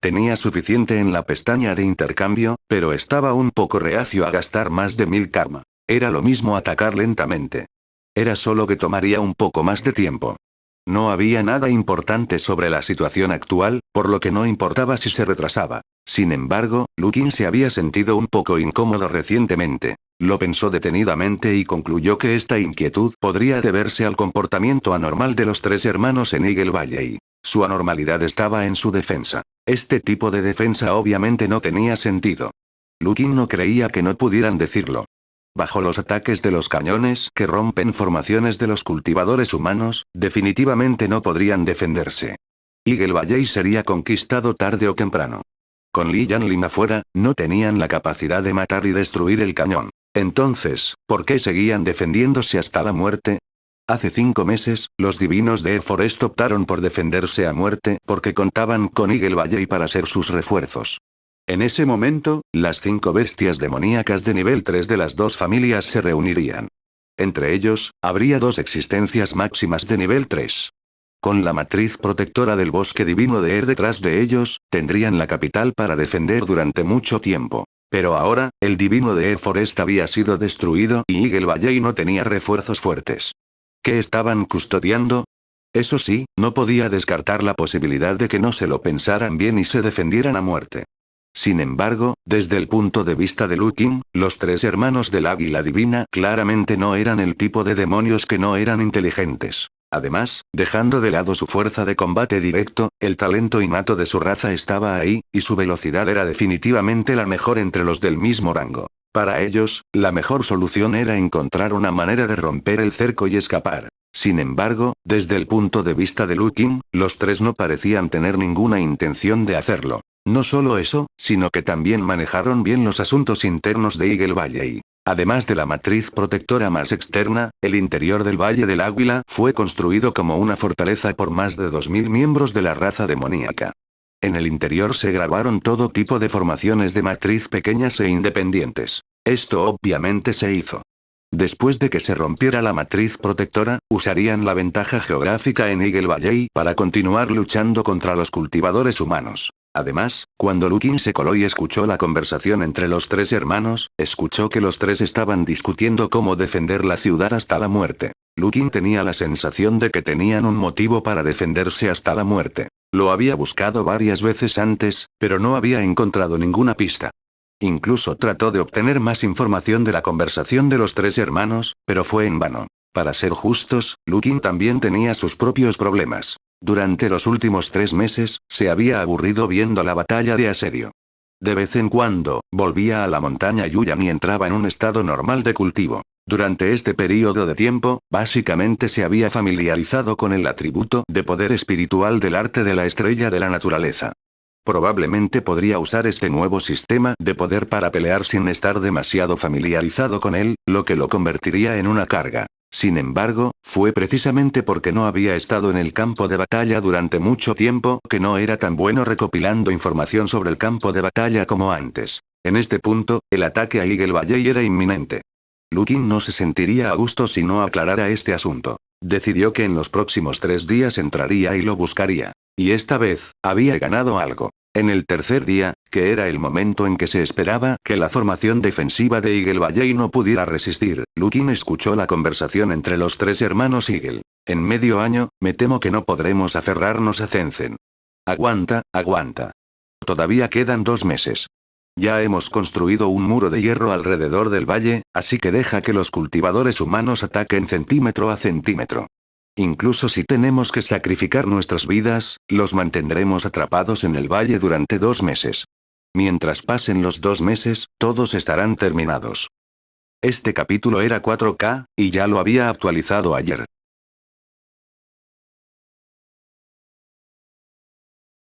Tenía suficiente en la pestaña de intercambio, pero estaba un poco reacio a gastar más de 1000 karma. Era lo mismo atacar lentamente. Era solo que tomaría un poco más de tiempo. No había nada importante sobre la situación actual, por lo que no importaba si se retrasaba. Sin embargo, Lukin se había sentido un poco incómodo recientemente. Lo pensó detenidamente y concluyó que esta inquietud podría deberse al comportamiento anormal de los tres hermanos en Eagle Valley. Su anormalidad estaba en su defensa. Este tipo de defensa obviamente no tenía sentido. Lukin no creía que no pudieran decirlo. Bajo los ataques de los cañones que rompen formaciones de los cultivadores humanos, definitivamente no podrían defenderse. Eagle Valley sería conquistado tarde o temprano. Con Li Yanlin afuera, no tenían la capacidad de matar y destruir el cañón. Entonces, ¿por qué seguían defendiéndose hasta la muerte? Hace 5 meses, los divinos de Forest optaron por defenderse a muerte porque contaban con Eagle Valley para ser sus refuerzos. En ese momento, las 5 bestias demoníacas de nivel 3 de las dos familias se reunirían. Entre ellos, habría 2 existencias máximas de nivel 3. Con la matriz protectora del bosque divino de detrás de ellos, tendrían la capital para defender durante mucho tiempo. Pero ahora, el divino de Forest había sido destruido y Eagle Valley no tenía refuerzos fuertes. ¿Qué estaban custodiando? Eso sí, no podía descartar la posibilidad de que no se lo pensaran bien y se defendieran a muerte. Sin embargo, desde el punto de vista de Lukin, los 3 hermanos del Águila Divina claramente no eran el tipo de demonios que no eran inteligentes. Además, dejando de lado su fuerza de combate directo, el talento innato de su raza estaba ahí, y su velocidad era definitivamente la mejor entre los del mismo rango. Para ellos, la mejor solución era encontrar una manera de romper el cerco y escapar. Sin embargo, desde el punto de vista de Lukin, los 3 no parecían tener ninguna intención de hacerlo. No solo eso, sino que también manejaron bien los asuntos internos de Eagle Valley. Además de la matriz protectora más externa, el interior del Valle del Águila fue construido como una fortaleza por más de 2000 miembros de la raza demoníaca. En el interior se grabaron todo tipo de formaciones de matriz pequeñas e independientes. Esto obviamente se hizo. Después de que se rompiera la matriz protectora, usarían la ventaja geográfica en Eagle Valley para continuar luchando contra los cultivadores humanos. Además, cuando Lukin se coló y escuchó la conversación entre los 3 hermanos, escuchó que los 3 estaban discutiendo cómo defender la ciudad hasta la muerte. Lukin tenía la sensación de que tenían un motivo para defenderse hasta la muerte. Lo había buscado varias veces antes, pero no había encontrado ninguna pista. Incluso trató de obtener más información de la conversación de los 3 hermanos, pero fue en vano. Para ser justos, Lukin también tenía sus propios problemas. Durante los últimos 3 meses, se había aburrido viendo la batalla de asedio. De vez en cuando, volvía a la montaña Yuyan y entraba en un estado normal de cultivo. Durante este periodo de tiempo, básicamente se había familiarizado con el atributo de poder espiritual del arte de la estrella de la naturaleza. Probablemente podría usar este nuevo sistema de poder para pelear sin estar demasiado familiarizado con él, lo que lo convertiría en una carga. Sin embargo, fue precisamente porque no había estado en el campo de batalla durante mucho tiempo que no era tan bueno recopilando información sobre el campo de batalla como antes. En este punto, el ataque a Eagle Valley era inminente. Lukin no se sentiría a gusto si no aclarara este asunto. Decidió que en los próximos 3 días entraría y lo buscaría. Y esta vez, había ganado algo. En el tercer día, que era el momento en que se esperaba que la formación defensiva de Eagle Valley no pudiera resistir, Lukin escuchó la conversación entre los 3 hermanos Eagle. En medio año, me temo que no podremos aferrarnos a Zenzen. Aguanta, aguanta. Todavía quedan 2 meses. Ya hemos construido un muro de hierro alrededor del valle, así que deja que los cultivadores humanos ataquen centímetro a centímetro. Incluso si tenemos que sacrificar nuestras vidas, los mantendremos atrapados en el valle durante 2 meses. Mientras pasen los 2 meses, todos estarán terminados. Este capítulo era 4K, y ya lo había actualizado ayer.